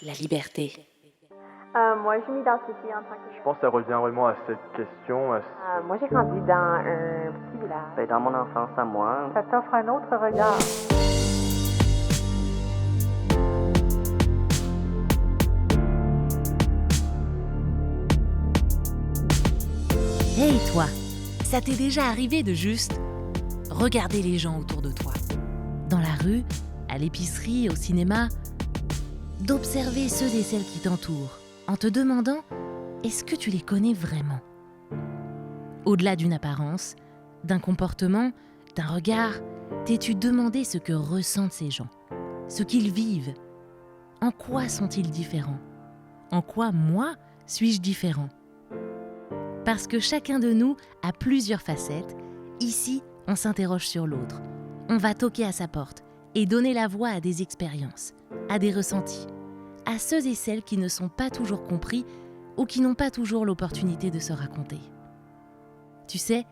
la liberté. Moi, je m'identifie en tant que... Je pense que ça revient vraiment à cette question. Moi, j'ai grandi dans un petit village. Dans mon enfance à moi. Ça t'offre un autre regard. Hey toi, ça t'est déjà arrivé de juste regarder les gens autour de toi, dans la rue, à l'épicerie, au cinéma, d'observer ceux et celles qui t'entourent, en te demandant est-ce que tu les connais vraiment ? Au-delà d'une apparence, d'un comportement, d'un regard, t'es-tu demandé ce que ressentent ces gens, ce qu'ils vivent ? En quoi sont-ils différents ? En quoi, moi, suis-je différent ? Parce que chacun de nous a plusieurs facettes, ici, on s'interroge sur l'autre. On va toquer à sa porte et donner la voix à des expériences, à des ressentis, à ceux et celles qui ne sont pas toujours compris ou qui n'ont pas toujours l'opportunité de se raconter. Tu sais,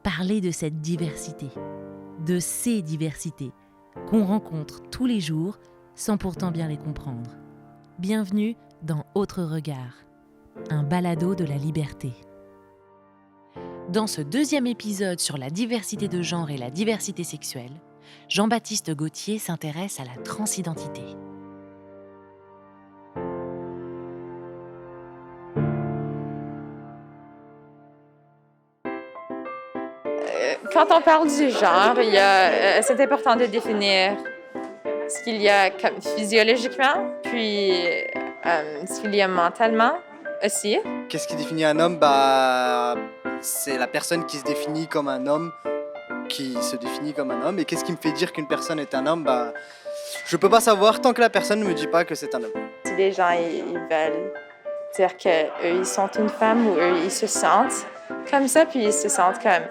parler de cette diversité, de ces diversités, qu'on rencontre tous les jours sans pourtant bien les comprendre. Bienvenue dans Autre Regard, un balado de la liberté. Dans ce deuxième épisode sur la diversité de genre et la diversité sexuelle, Jean-Baptiste Gauthier s'intéresse à la transidentité. Quand on parle du genre, c'est important de définir ce qu'il y a comme physiologiquement, puis ce qu'il y a mentalement aussi. Qu'est-ce qui définit un homme? C'est la personne qui se définit comme un homme, qui se définit comme un homme. Et qu'est-ce qui me fait dire qu'une personne est un homme? Je peux pas savoir tant que la personne ne me dit pas que c'est un homme. Si les gens ils veulent dire qu'eux, ils sont une femme ou eux, ils se sentent comme ça, puis ils se sentent comme...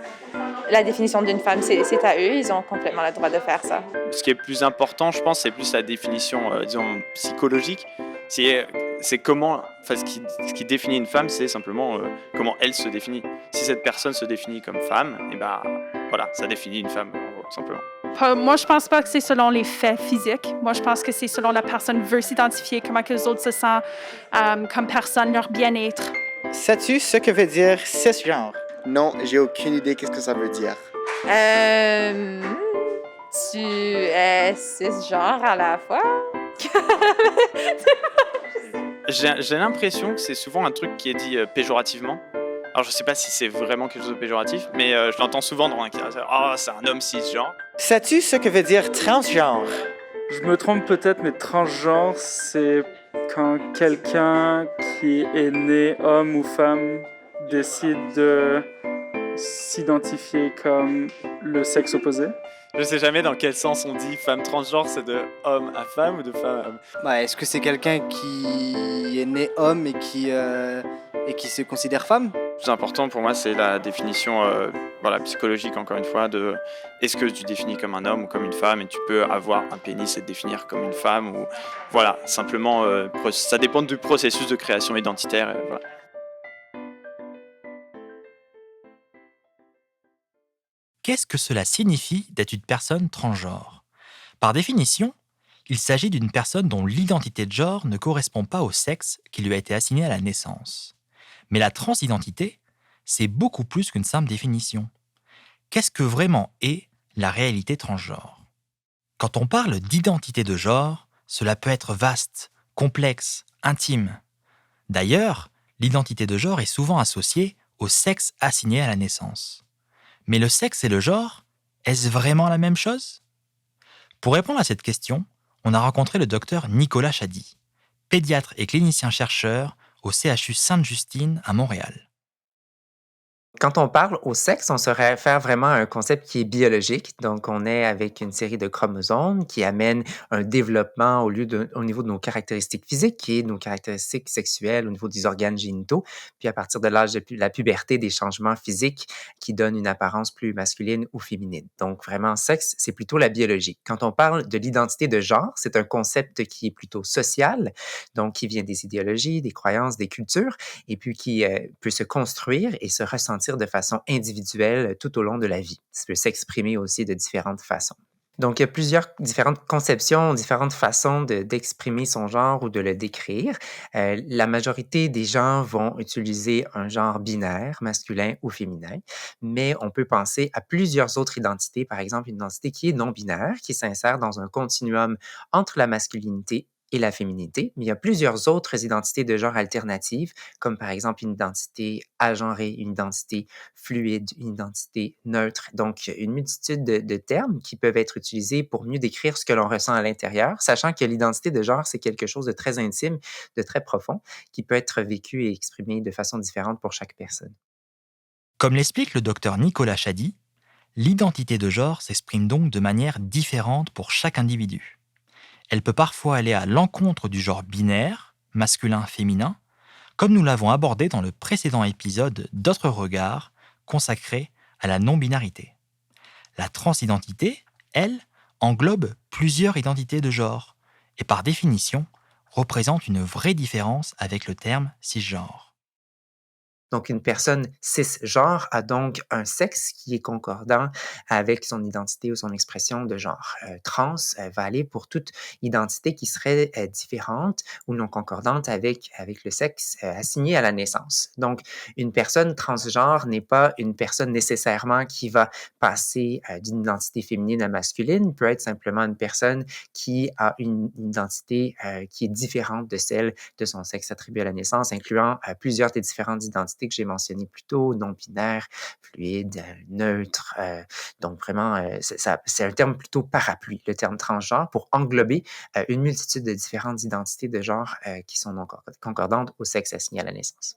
La définition d'une femme, c'est à eux, ils ont complètement le droit de faire ça. Ce qui est plus important, je pense, c'est plus la définition, disons, psychologique. C'est comment, enfin, ce qui définit une femme, c'est simplement comment elle se définit. Si cette personne se définit comme femme, et voilà, ça définit une femme, en gros, simplement. Moi, je pense pas que c'est selon les faits physiques. Moi, je pense que c'est selon la personne veut s'identifier, comment que les autres se sentent comme personne, leur bien-être. Sais-tu ce que veut dire cisgenre? Non, j'ai aucune idée qu'est-ce que ça veut dire. Tu es cisgenre à la fois? J'ai l'impression que c'est souvent un truc qui est dit péjorativement. Alors, je sais pas si c'est vraiment quelque chose de péjoratif, mais je l'entends souvent dans un cas. Ah, c'est un homme cisgenre. Sais-tu ce que veut dire transgenre? Je me trompe peut-être, mais transgenre, c'est quand quelqu'un qui est né homme ou femme décide de s'identifier comme le sexe opposé. Je sais jamais dans quel sens on dit femme transgenre, c'est de homme à femme ou de femme à homme. Est-ce que c'est quelqu'un qui est né homme et qui se considère femme? Le plus important pour moi, c'est la définition psychologique, encore une fois, de est-ce que tu définis comme un homme ou comme une femme, et tu peux avoir un pénis et te définir comme une femme, ou voilà, simplement, ça dépend du processus de création identitaire. Voilà. Qu'est-ce que cela signifie d'être une personne transgenre ? Par définition, il s'agit d'une personne dont l'identité de genre ne correspond pas au sexe qui lui a été assigné à la naissance. Mais la transidentité, c'est beaucoup plus qu'une simple définition. Qu'est-ce que vraiment est la réalité transgenre ? Quand on parle d'identité de genre, cela peut être vaste, complexe, intime. D'ailleurs, l'identité de genre est souvent associée au sexe assigné à la naissance. Mais le sexe et le genre, est-ce vraiment la même chose ? Pour répondre à cette question, on a rencontré le docteur Nicolas Chady, pédiatre et clinicien-chercheur au CHU Sainte-Justine à Montréal. Quand on parle au sexe, on se réfère vraiment à un concept qui est biologique. Donc, on est avec une série de chromosomes qui amènent un développement au niveau de nos caractéristiques physiques et nos caractéristiques sexuelles au niveau des organes génitaux. Puis, à partir de l'âge de la puberté, des changements physiques qui donnent une apparence plus masculine ou féminine. Donc, vraiment, sexe, c'est plutôt la biologie. Quand on parle de l'identité de genre, c'est un concept qui est plutôt social, donc qui vient des idéologies, des croyances, des cultures, et puis qui peut se construire et se ressentir de façon individuelle tout au long de la vie. Ça peut s'exprimer aussi de différentes façons. Donc, il y a plusieurs différentes conceptions, différentes façons d'exprimer son genre ou de le décrire. La majorité des gens vont utiliser un genre binaire, masculin ou féminin, mais on peut penser à plusieurs autres identités, par exemple une identité qui est non binaire, qui s'insère dans un continuum entre la masculinité et la féminité, mais il y a plusieurs autres identités de genre alternatives, comme par exemple une identité agenrée, une identité fluide, une identité neutre. Donc, une multitude de termes qui peuvent être utilisés pour mieux décrire ce que l'on ressent à l'intérieur, sachant que l'identité de genre, c'est quelque chose de très intime, de très profond, qui peut être vécu et exprimé de façon différente pour chaque personne. Comme l'explique le docteur Nicolas Chady, l'identité de genre s'exprime donc de manière différente pour chaque individu. Elle peut parfois aller à l'encontre du genre binaire, masculin-féminin, comme nous l'avons abordé dans le précédent épisode d'Autres regards, consacré à la non-binarité. La transidentité, elle, englobe plusieurs identités de genre, et par définition, représente une vraie différence avec le terme cisgenre. Donc, une personne cisgenre a donc un sexe qui est concordant avec son identité ou son expression de genre. Trans va aller pour toute identité qui serait différente ou non concordante avec le sexe assigné à la naissance. Donc, une personne transgenre n'est pas une personne nécessairement qui va passer d'une identité féminine à masculine, peut être simplement une personne qui a une identité qui est différente de celle de son sexe attribué à la naissance, incluant plusieurs des différentes identités que j'ai mentionnées plus tôt, non-binaire, fluide, neutre. Donc vraiment, c'est un terme plutôt parapluie, le terme transgenre, pour englober une multitude de différentes identités de genre qui sont non concordantes au sexe assigné à la naissance.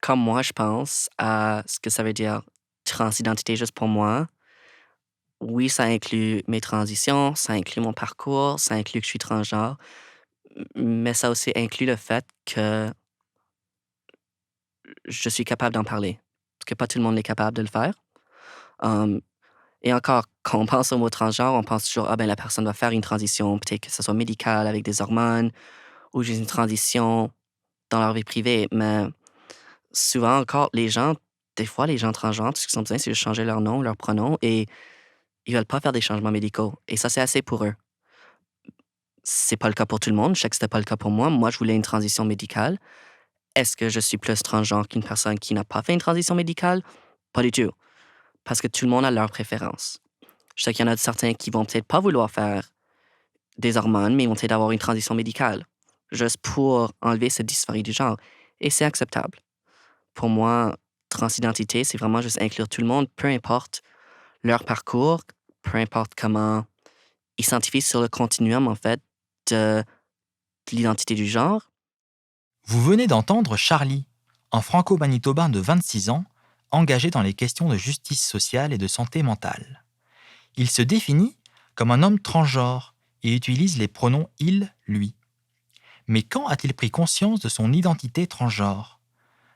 Comme moi, je pense à ce que ça veut dire transidentité juste pour moi. Oui, ça inclut mes transitions, ça inclut mon parcours, ça inclut que je suis transgenre, mais ça aussi inclut le fait que je suis capable d'en parler, parce que pas tout le monde est capable de le faire. Hum, et encore, quand on pense au mot transgenre, on pense toujours, ah ben la personne va faire une transition, peut-être que ce soit médical avec des hormones, ou juste une transition dans leur vie privée, mais souvent encore, des fois, les gens transgenres, tout ce qu'ils ont besoin, c'est de changer leur nom, leur pronom, et ils veulent pas faire des changements médicaux. Et ça, c'est assez pour eux. C'est pas le cas pour tout le monde. Je sais que c'était pas le cas pour moi. Moi, je voulais une transition médicale. Est-ce que je suis plus transgenre qu'une personne qui n'a pas fait une transition médicale? Pas du tout. Parce que tout le monde a leurs préférences. Je sais qu'il y en a certains qui vont peut-être pas vouloir faire des hormones, mais ils vont peut-être avoir une transition médicale, juste pour enlever cette dysphorie du genre. Et c'est acceptable. Pour moi, transidentité, c'est vraiment juste inclure tout le monde, peu importe leur parcours, peu importe comment ils s'identifient sur le continuum, en fait, de l'identité du genre. Vous venez d'entendre Charlie, un franco-manitobain de 26 ans, engagé dans les questions de justice sociale et de santé mentale. Il se définit comme un homme transgenre et utilise les pronoms il, lui. Mais quand a-t-il pris conscience de son identité transgenre?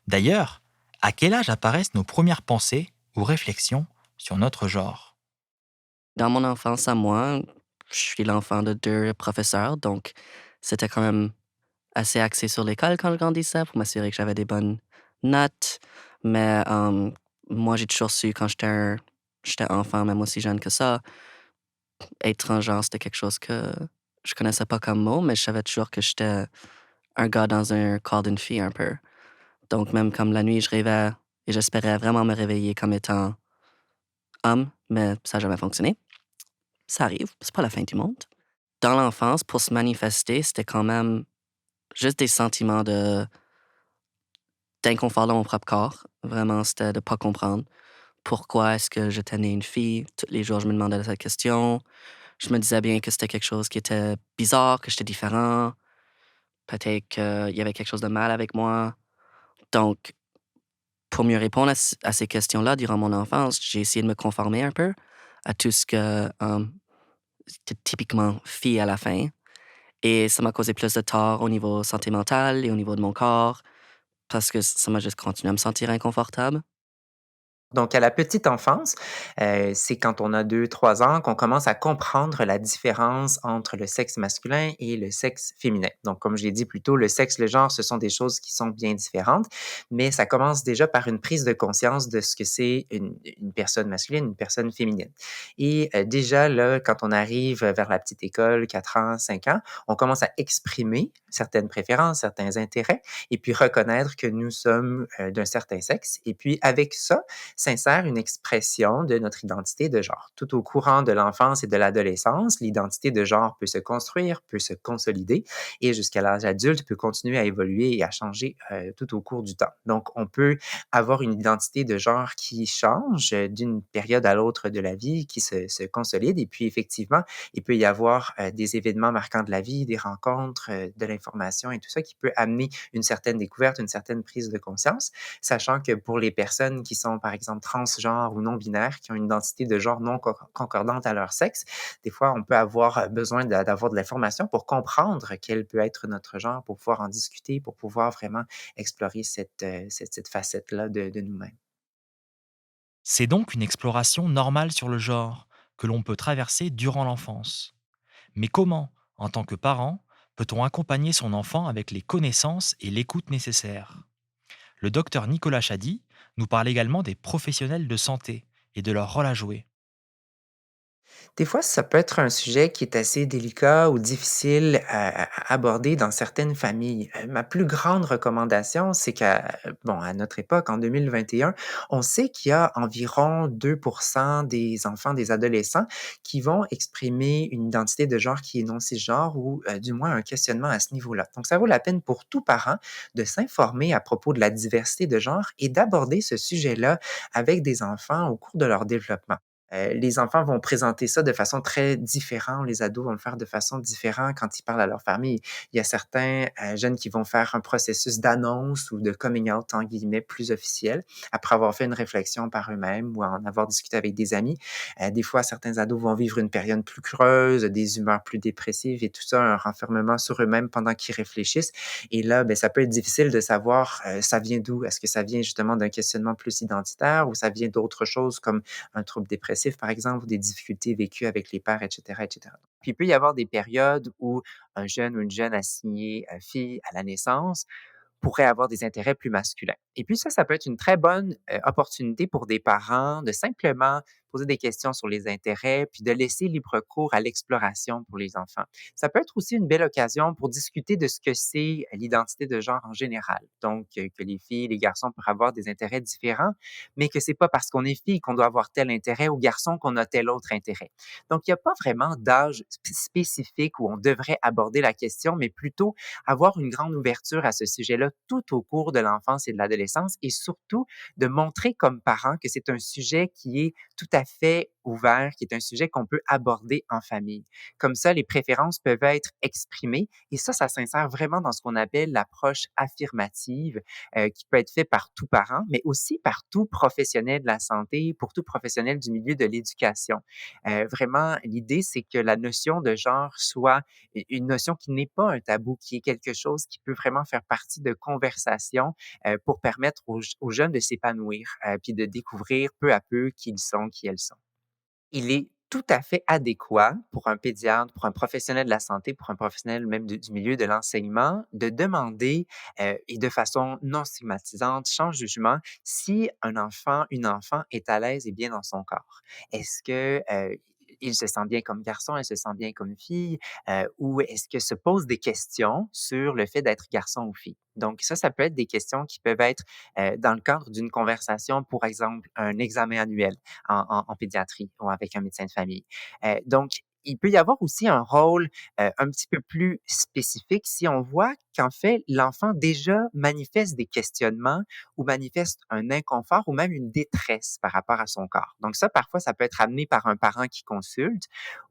D'ailleurs, à quel âge apparaissent nos premières pensées ou réflexions sur notre genre? Dans mon enfance à moi, je suis l'enfant de 2 professeurs, donc c'était quand même assez axé sur l'école quand je grandissais pour m'assurer que j'avais des bonnes notes. Mais moi, j'ai toujours su quand j'étais enfant, même aussi jeune que ça, être transgenre, c'était quelque chose que je connaissais pas comme mot, mais je savais toujours que j'étais un gars dans un corps d'une fille un peu. Donc même comme la nuit, je rêvais et j'espérais vraiment me réveiller comme étant homme, mais ça n'a jamais fonctionné. Ça arrive, c'est pas la fin du monde. Dans l'enfance, pour se manifester, c'était quand même juste des sentiments d'inconfort dans mon propre corps. Vraiment, c'était de pas comprendre pourquoi est-ce que j'étais née une fille. Tous les jours, je me demandais cette question. Je me disais bien que c'était quelque chose qui était bizarre, que j'étais différent. Peut-être qu'il y avait quelque chose de mal avec moi. Donc, pour mieux répondre à ces questions-là durant mon enfance, j'ai essayé de me conformer un peu à tout ce que était typiquement fille à la fin. Et ça m'a causé plus de tort au niveau santé mentale et au niveau de mon corps parce que ça m'a juste continué à me sentir inconfortable. Donc, à la petite enfance, c'est quand on a 2, 3 ans qu'on commence à comprendre la différence entre le sexe masculin et le sexe féminin. Donc, comme je l'ai dit plus tôt, le sexe, le genre, ce sont des choses qui sont bien différentes, mais ça commence déjà par une prise de conscience de ce que c'est une personne masculine, une personne féminine. Et déjà, là, quand on arrive vers la petite école, 4 ans, 5 ans, on commence à exprimer certaines préférences, certains intérêts, et puis reconnaître que nous sommes d'un certain sexe. Et puis, avec ça, s'insère une expression de notre identité de genre. Tout au courant de l'enfance et de l'adolescence, l'identité de genre peut se construire, peut se consolider et jusqu'à l'âge adulte peut continuer à évoluer et à changer tout au cours du temps. Donc, on peut avoir une identité de genre qui change d'une période à l'autre de la vie, qui se consolide et puis effectivement, il peut y avoir des événements marquants de la vie, des rencontres, de l'information et tout ça qui peut amener une certaine découverte, une certaine prise de conscience, sachant que pour les personnes qui sont, par exemple, transgenres ou non-binaires, qui ont une identité de genre non concordante à leur sexe, des fois, on peut avoir besoin d'avoir de l'information pour comprendre quel peut être notre genre, pour pouvoir en discuter, pour pouvoir vraiment explorer cette facette-là de nous-mêmes. C'est donc une exploration normale sur le genre que l'on peut traverser durant l'enfance. Mais comment, en tant que parent, peut-on accompagner son enfant avec les connaissances et l'écoute nécessaires? Le docteur Nicolas Chady nous parle également des professionnels de santé et de leur rôle à jouer. Des fois, ça peut être un sujet qui est assez délicat ou difficile à aborder dans certaines familles. Ma plus grande recommandation, c'est à notre époque, en 2021, on sait qu'il y a environ 2% des enfants, des adolescents qui vont exprimer une identité de genre qui est non cisgenre ou du moins un questionnement à ce niveau-là. Donc, ça vaut la peine pour tout parent de s'informer à propos de la diversité de genre et d'aborder ce sujet-là avec des enfants au cours de leur développement. Les enfants vont présenter ça de façon très différente, les ados vont le faire de façon différente quand ils parlent à leur famille. Il y a certains jeunes qui vont faire un processus d'annonce ou de coming out, en guillemets, plus officiel, après avoir fait une réflexion par eux-mêmes ou en avoir discuté avec des amis. Des fois, certains ados vont vivre une période plus creuse, des humeurs plus dépressives et tout ça, un renfermement sur eux-mêmes pendant qu'ils réfléchissent. Et là, ben, ça peut être difficile de savoir ça vient d'où. Est-ce que ça vient justement d'un questionnement plus identitaire ou ça vient d'autre chose comme un trouble dépressif, par exemple, ou des difficultés vécues avec les pères, et cetera, et cetera. Puis il peut y avoir des périodes où un jeune ou une jeune assignée fille à la naissance pourrait avoir des intérêts plus masculins. Et puis ça peut être une très bonne opportunité pour des parents de simplement poser des questions sur les intérêts, puis de laisser libre cours à l'exploration pour les enfants. Ça peut être aussi une belle occasion pour discuter de ce que c'est l'identité de genre en général. Donc, que les filles et les garçons peuvent avoir des intérêts différents, mais que c'est pas parce qu'on est fille qu'on doit avoir tel intérêt ou garçon qu'on a tel autre intérêt. Donc, il n'y a pas vraiment d'âge spécifique où on devrait aborder la question, mais plutôt avoir une grande ouverture à ce sujet-là tout au cours de l'enfance et de l'adolescence et surtout de montrer comme parent que c'est un sujet qui est tout à fait ouvert, qui est un sujet qu'on peut aborder en famille. Comme ça, les préférences peuvent être exprimées et ça s'insère vraiment dans ce qu'on appelle l'approche affirmative qui peut être fait par tout parent, mais aussi par tout professionnel de la santé, pour tout professionnel du milieu de l'éducation. Vraiment, l'idée, c'est que la notion de genre soit une notion qui n'est pas un tabou, qui est quelque chose qui peut vraiment faire partie de conversations pour permettre aux jeunes de s'épanouir, puis de découvrir peu à peu qui ils sont, qui elles sont. Il est tout à fait adéquat pour un pédiatre, pour un professionnel de la santé, pour un professionnel même du milieu de l'enseignement, de demander et de façon non stigmatisante, sans jugement, si un enfant, une enfant est à l'aise et bien dans son corps. Est-ce que il se sent bien comme garçon, elle se sent bien comme fille, ou est-ce que se posent des questions sur le fait d'être garçon ou fille? Donc ça peut être des questions qui peuvent être dans le cadre d'une conversation, pour exemple, un examen annuel en pédiatrie ou avec un médecin de famille. Donc, il peut y avoir aussi un rôle un petit peu plus spécifique si on voit qu'en fait, l'enfant déjà manifeste des questionnements ou manifeste un inconfort ou même une détresse par rapport à son corps. Donc ça, parfois, ça peut être amené par un parent qui consulte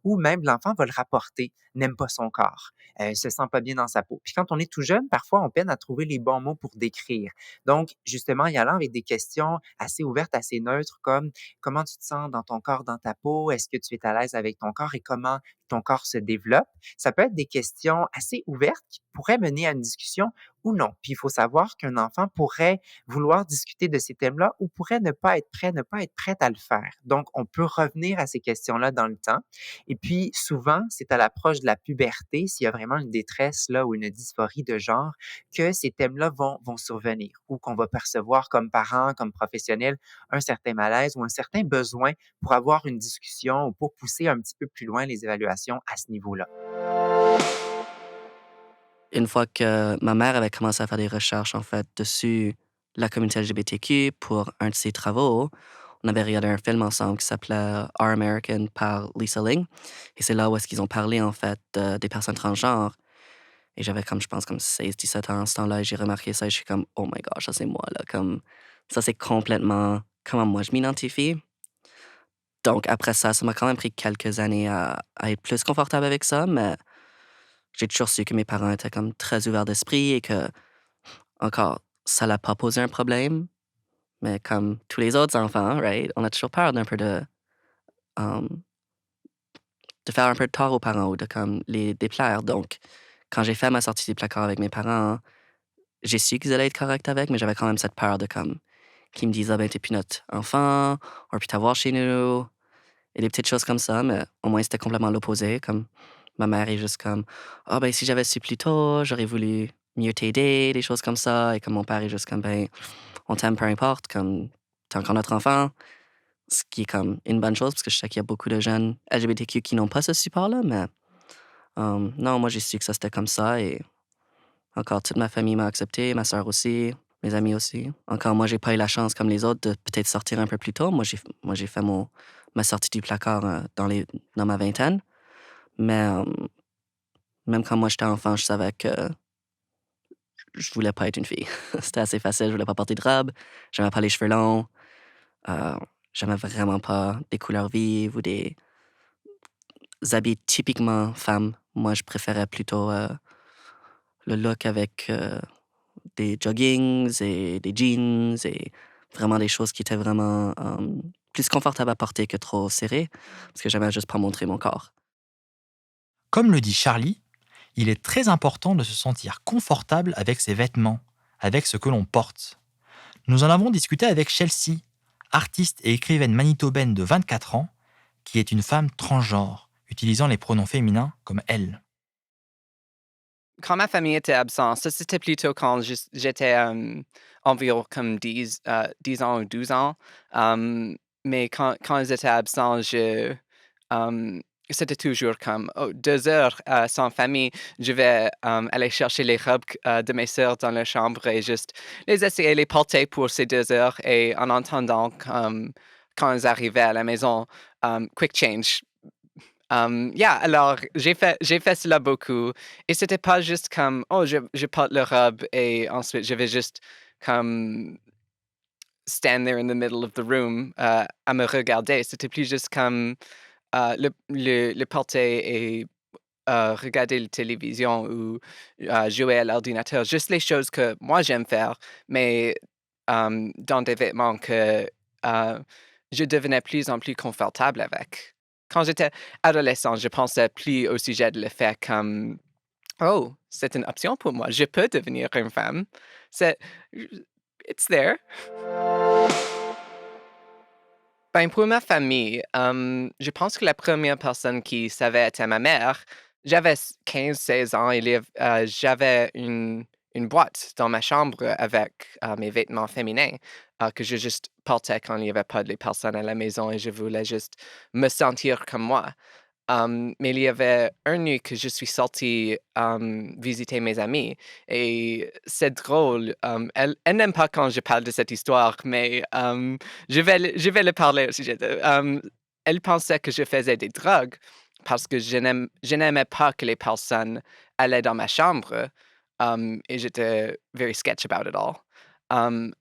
ou même l'enfant va le rapporter, n'aime pas son corps, se sent pas bien dans sa peau. Puis quand on est tout jeune, parfois, on peine à trouver les bons mots pour décrire. Donc, justement, y allant avec des questions assez ouvertes, assez neutres, comme comment tu te sens dans ton corps, dans ta peau? Est-ce que tu es à l'aise avec ton corps et comment ton corps se développe. Ça peut être des questions assez ouvertes qui pourraient mener à une discussion ou non. Puis il faut savoir qu'un enfant pourrait vouloir discuter de ces thèmes-là ou pourrait ne pas être prêt, ne pas être prête à le faire. Donc, on peut revenir à ces questions-là dans le temps. Et puis, souvent, c'est à l'approche de la puberté, s'il y a vraiment une détresse là ou une dysphorie de genre, que ces thèmes-là vont survenir ou qu'on va percevoir comme parents, comme professionnels, un certain malaise ou un certain besoin pour avoir une discussion ou pour pousser un petit peu plus loin les évaluations à ce niveau-là. Une fois que ma mère avait commencé à faire des recherches, en fait, dessus la communauté LGBTQ pour un de ses travaux, on avait regardé un film ensemble qui s'appelait Our American par Lisa Ling. Et c'est là où est-ce qu'ils ont parlé, en fait, des personnes transgenres. Et j'avais comme, je pense, comme 16-17 ans à ce temps-là, et j'ai remarqué ça, et je suis comme, oh my gosh, ça c'est moi, là. Comme, ça c'est complètement comment moi je m'identifie. Donc après ça m'a quand même pris quelques années à être plus confortable avec ça, mais j'ai toujours su que mes parents étaient comme très ouverts d'esprit et que, encore, ça l'a pas posé un problème. Mais comme tous les autres enfants, right, on a toujours peur d'un peu um, de faire un peu de tort aux parents ou de comme les déplaire. Donc, quand j'ai fait ma sortie du placard avec mes parents, j'ai su qu'ils allaient être corrects avec, mais j'avais quand même cette peur de comme qu'ils me disent ah ben t'es plus notre enfant, on va plus t'avoir chez nous et des petites choses comme ça, mais au moins c'était complètement l'opposé. Comme ma mère est juste comme ah ben si j'avais su plus tôt, j'aurais voulu mieux t'aider, des choses comme ça, et comme mon père est juste comme ben on t'aime peu importe, comme t'es encore notre enfant. Ce qui est comme une bonne chose, parce que je sais qu'il y a beaucoup de jeunes LGBTQ qui n'ont pas ce support-là, mais non, moi j'ai su que ça c'était comme ça, et encore toute ma famille m'a accepté, ma soeur aussi, mes amis aussi. Encore moi j'ai pas eu la chance comme les autres de peut-être sortir un peu plus tôt. Moi j'ai fait ma sortie du placard dans ma vingtaine, mais même quand moi j'étais enfant, je savais que je voulais pas être une fille. C'était assez facile, je voulais pas porter de robe, j'aimais pas les cheveux longs. J'aimais vraiment pas des couleurs vives ou des habits typiquement femmes. Moi, je préférais plutôt le look avec des joggings et des jeans et vraiment des choses qui étaient vraiment plus confortables à porter que trop serrées, parce que j'aimais juste pas montrer mon corps. Comme le dit Charlie, il est très important de se sentir confortable avec ses vêtements, avec ce que l'on porte. Nous en avons discuté avec Chelsea, artiste et écrivaine manitobaine de 24 ans, qui est une femme transgenre, utilisant les pronoms féminins comme elle. Quand ma famille était absente, ça c'était plutôt quand j'étais environ comme 10 ans ou 12 ans. Mais quand ils étaient absents, c'était toujours comme 2 heures sans famille. Je vais aller chercher les robes de mes sœurs dans la chambre et juste les essayer, les porter pour ces 2 heures. Et en entendant, quand ils arrivaient à la maison, quick change. Alors j'ai fait cela beaucoup. Et c'était pas juste comme, je porte la robe et ensuite je vais juste comme stand there in the middle of the room à me regarder. C'était plus juste comme le porter et regarder la télévision ou jouer à l'ordinateur. Juste les choses que moi j'aime faire, mais dans des vêtements que je devenais plus en plus confortable avec. Quand j'étais adolescent, je pensais plus au sujet de le faire comme c'est une option pour moi. Je peux devenir une femme. It's there. Ben, pour ma famille, je pense que la première personne qui savait était ma mère. J'avais 15-16 ans et j'avais une boîte dans ma chambre avec mes vêtements féminins que je juste portais quand il n'y avait pas de personnes à la maison et je voulais juste me sentir comme moi. Mais il y avait une nuit que je suis sortie visiter mes amis et c'est drôle. Elle n'aime pas quand je parle de cette histoire, mais je vais le parler au sujet de. Elle pensait que je faisais des drogues parce que je n'aimais pas que les personnes allaient dans ma chambre et j'étais very sketch about it all.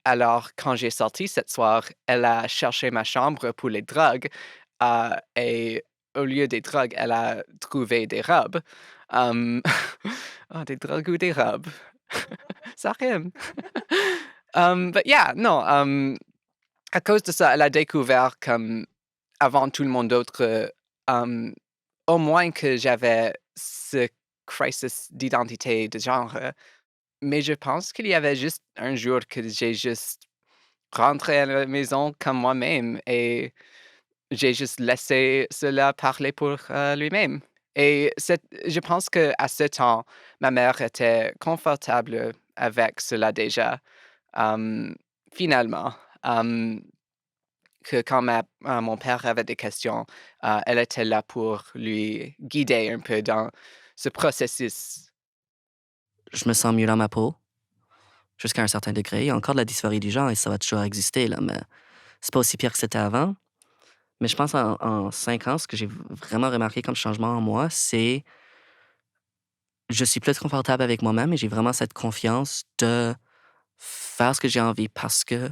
Alors, quand j'ai sorti cette soir, elle a cherché ma chambre pour les drogues et au lieu des drogues, elle a trouvé des robes. Des drogues ou des robes. Ça rime. But yeah, non. À cause de ça, elle a découvert comme avant tout le monde d'autre au moins que j'avais ce crisis d'identité de genre. Mais je pense qu'il y avait juste un jour que j'ai juste rentré à la maison comme moi-même et j'ai juste laissé cela parler pour lui-même. Et je pense qu'à ce temps, ma mère était confortable avec cela déjà. Hum, Finalement, que quand mon père avait des questions, elle était là pour lui guider un peu dans ce processus. Je me sens mieux dans ma peau, jusqu'à un certain degré. Il y a encore de la dysphorie du genre et ça va toujours exister, là, mais c'est pas aussi pire que c'était avant. Mais je pense en 5 ans, ce que j'ai vraiment remarqué comme changement en moi, c'est je suis plus confortable avec moi-même et j'ai vraiment cette confiance de faire ce que j'ai envie parce que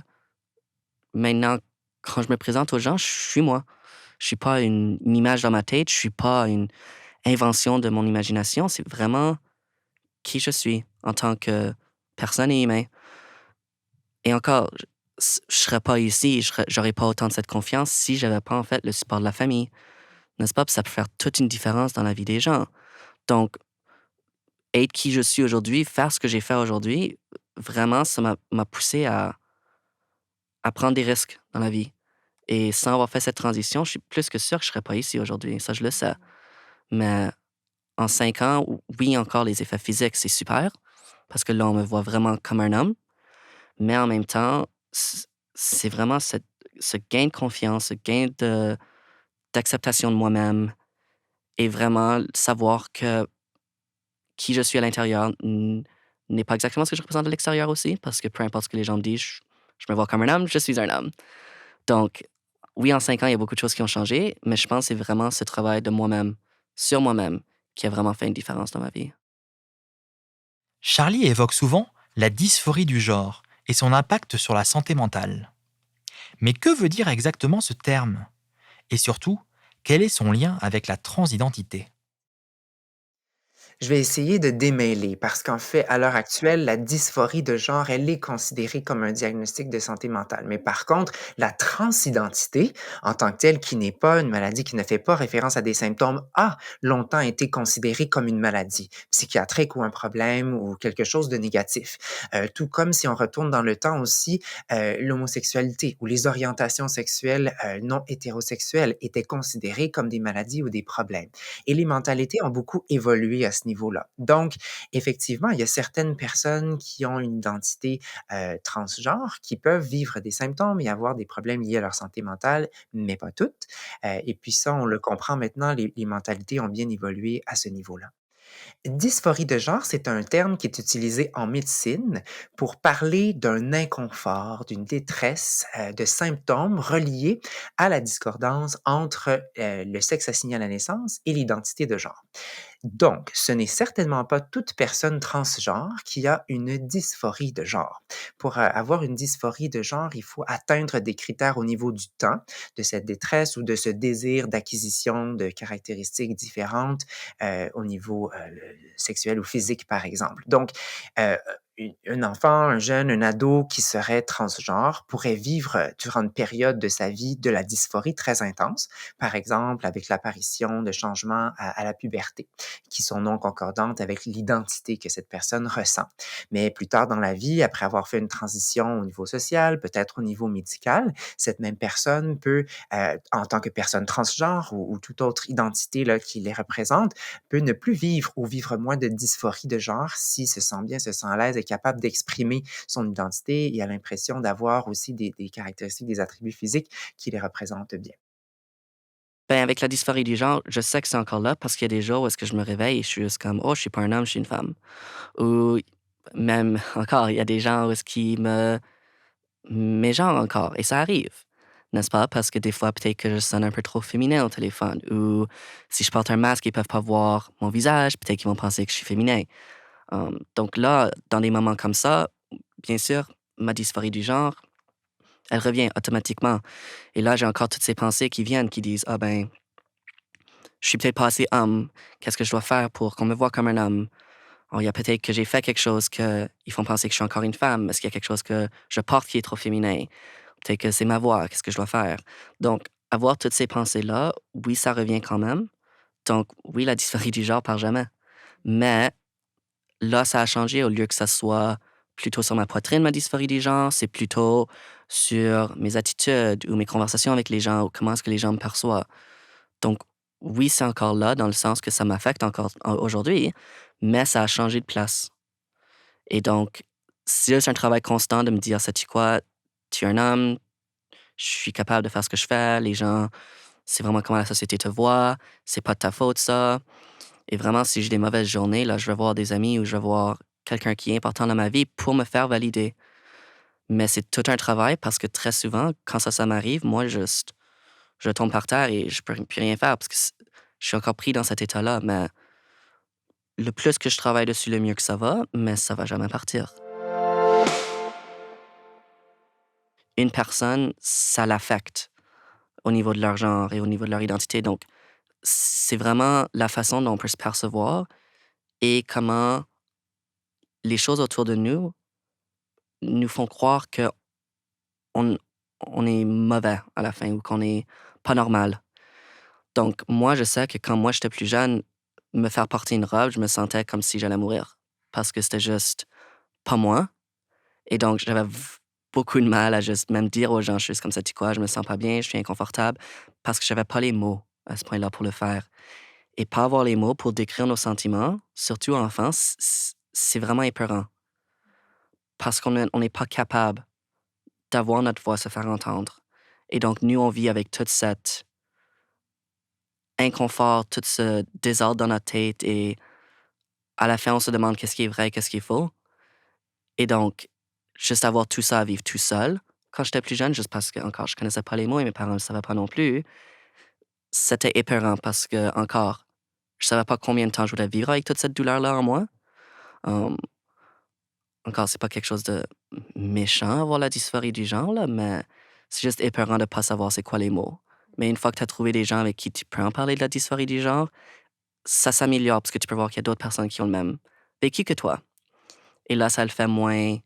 maintenant, quand je me présente aux gens, je suis moi. Je suis pas une image dans ma tête, je suis pas une invention de mon imagination, c'est vraiment qui je suis en tant que personne et humain. Et encore, je serais pas ici, j'aurais pas autant de cette confiance si j'avais pas en fait le support de la famille. N'est-ce pas? Puis ça peut faire toute une différence dans la vie des gens. Donc, être qui je suis aujourd'hui, faire ce que j'ai fait aujourd'hui, vraiment, ça m'a poussé à prendre des risques dans la vie. Et sans avoir fait cette transition, je suis plus que sûr que je serais pas ici aujourd'hui. Ça, je le sais. Mais en 5 ans, oui, encore les effets physiques, c'est super, parce que là, on me voit vraiment comme un homme. Mais en même temps, c'est vraiment ce gain de confiance, ce gain d'acceptation de moi-même et vraiment savoir que qui je suis à l'intérieur n'est pas exactement ce que je représente à l'extérieur aussi, parce que peu importe ce que les gens me disent, je me vois comme un homme, je suis un homme. Donc, oui, en 5 ans, il y a beaucoup de choses qui ont changé, mais je pense que c'est vraiment ce travail de moi-même, sur moi-même, qui a vraiment fait une différence dans ma vie. Charlie évoque souvent la dysphorie du genre et son impact sur la santé mentale. Mais que veut dire exactement ce terme? Et surtout, quel est son lien avec la transidentité? Je vais essayer de démêler parce qu'en fait, à l'heure actuelle, la dysphorie de genre, elle est considérée comme un diagnostic de santé mentale. Mais par contre, la transidentité, en tant que telle, qui n'est pas une maladie, qui ne fait pas référence à des symptômes, a longtemps été considérée comme une maladie psychiatrique ou un problème ou quelque chose de négatif. Tout comme si on retourne dans le temps aussi, l'homosexualité ou les orientations sexuelles non hétérosexuelles étaient considérées comme des maladies ou des problèmes. Et les mentalités ont beaucoup évolué à ce niveau-là. Donc, effectivement, il y a certaines personnes qui ont une identité transgenre qui peuvent vivre des symptômes et avoir des problèmes liés à leur santé mentale, mais pas toutes. Et puis ça, on le comprend maintenant, les mentalités ont bien évolué à ce niveau-là. Dysphorie de genre, c'est un terme qui est utilisé en médecine pour parler d'un inconfort, d'une détresse, de symptômes reliés à la discordance entre le sexe assigné à la naissance et l'identité de genre. Donc, ce n'est certainement pas toute personne transgenre qui a une dysphorie de genre. Pour avoir une dysphorie de genre, il faut atteindre des critères au niveau du temps, de cette détresse ou de ce désir d'acquisition de caractéristiques différentes au niveau sexuel ou physique, par exemple. Donc, euh, un enfant, un jeune, un ado qui serait transgenre pourrait vivre durant une période de sa vie de la dysphorie très intense, par exemple avec l'apparition de changements à la puberté, qui sont non concordantes avec l'identité que cette personne ressent. Mais plus tard dans la vie, après avoir fait une transition au niveau social, peut-être au niveau médical, cette même personne peut, en tant que personne transgenre ou toute autre identité là, qui les représente, peut ne plus vivre ou vivre moins de dysphorie de genre s'il se sent bien, se sent à l'aise, est capable d'exprimer son identité et a l'impression d'avoir aussi des caractéristiques, des attributs physiques qui les représentent bien. Ben, avec la dysphorie du genre, je sais que c'est encore là parce qu'il y a des jours où est-ce que je me réveille et je suis juste comme, oh, je suis pas un homme, je suis une femme. Ou même encore, il y a des gens où est-ce qu'ils me mégenrent encore et ça arrive. N'est-ce pas? Parce que des fois, peut-être que je sonne un peu trop féminin au téléphone. Ou si je porte un masque, ils peuvent pas voir mon visage. Peut-être qu'ils vont penser que je suis féminin. Donc là, dans des moments comme ça, bien sûr, ma dysphorie du genre, elle revient automatiquement. Et là, j'ai encore toutes ces pensées qui viennent, qui disent, ah ben, je suis peut-être pas assez homme. Qu'est-ce que je dois faire pour qu'on me voit comme un homme? Oh, il y a peut-être que j'ai fait quelque chose qu'ils font penser que je suis encore une femme. Est-ce qu'il y a quelque chose que je porte qui est trop féminin? Peut-être que c'est ma voix. Qu'est-ce que je dois faire? Donc, avoir toutes ces pensées-là, oui, ça revient quand même. Donc, oui, la dysphorie du genre part jamais. Mais là, ça a changé. Au lieu que ça soit plutôt sur ma poitrine, ma dysphorie du genre, c'est plutôt sur mes attitudes ou mes conversations avec les gens ou comment est-ce que les gens me perçoivent. Donc, oui, c'est encore là dans le sens que ça m'affecte encore aujourd'hui, mais ça a changé de place. Et donc, c'est juste un travail constant de me dire, sais-tu quoi, tu es un homme, je suis capable de faire ce que je fais, les gens, c'est vraiment comment la société te voit, c'est pas de ta faute ça. Et vraiment, si j'ai des mauvaises journées, là, je vais voir des amis ou je vais voir quelqu'un qui est important dans ma vie pour me faire valider. Mais c'est tout un travail parce que très souvent, quand ça m'arrive, moi, juste, je tombe par terre et je peux plus rien faire parce que je suis encore pris dans cet état-là. Mais le plus que je travaille dessus, le mieux que ça va, mais ça va jamais partir. Une personne, ça l'affecte au niveau de leur genre et au niveau de leur identité. Donc, c'est vraiment la façon dont on peut se percevoir et comment les choses autour de nous font croire que on, on est mauvais à la fin ou qu'on est pas normal. Donc, moi, je sais que quand moi, j'étais plus jeune, me faire porter une robe, je me sentais comme si j'allais mourir parce que c'était juste pas moi. Et donc, j'avais beaucoup de mal à juste même dire aux gens, je suis juste comme ça, tu quoi, je me sens pas bien, je suis inconfortable parce que j'avais pas les mots à ce point-là pour le faire. Et pas avoir les mots pour décrire nos sentiments, surtout enfant, c'est vraiment épeurant parce qu'on n'est pas capable d'avoir notre voix se faire entendre. Et donc, nous, on vit avec toute cette inconfort, tout ce désordre dans notre tête et à la fin, on se demande qu'est-ce qui est vrai, qu'est-ce qui est faux. Et donc, juste avoir tout ça à vivre tout seul, quand j'étais plus jeune, juste parce que, encore, je connaissais pas les mots et mes parents ne savaient pas non plus, c'était épeurant parce que, encore, je savais pas combien de temps je voulais vivre avec toute cette douleur-là en moi. Hum, encore, c'est pas quelque chose de méchant, avoir la dysphorie du genre, là, mais c'est juste épeurant de pas savoir c'est quoi les mots. Mais une fois que tu as trouvé des gens avec qui tu peux en parler de la dysphorie du genre, ça s'améliore parce que tu peux voir qu'il y a d'autres personnes qui ont le même vécu que toi. Et là, ça le fait moins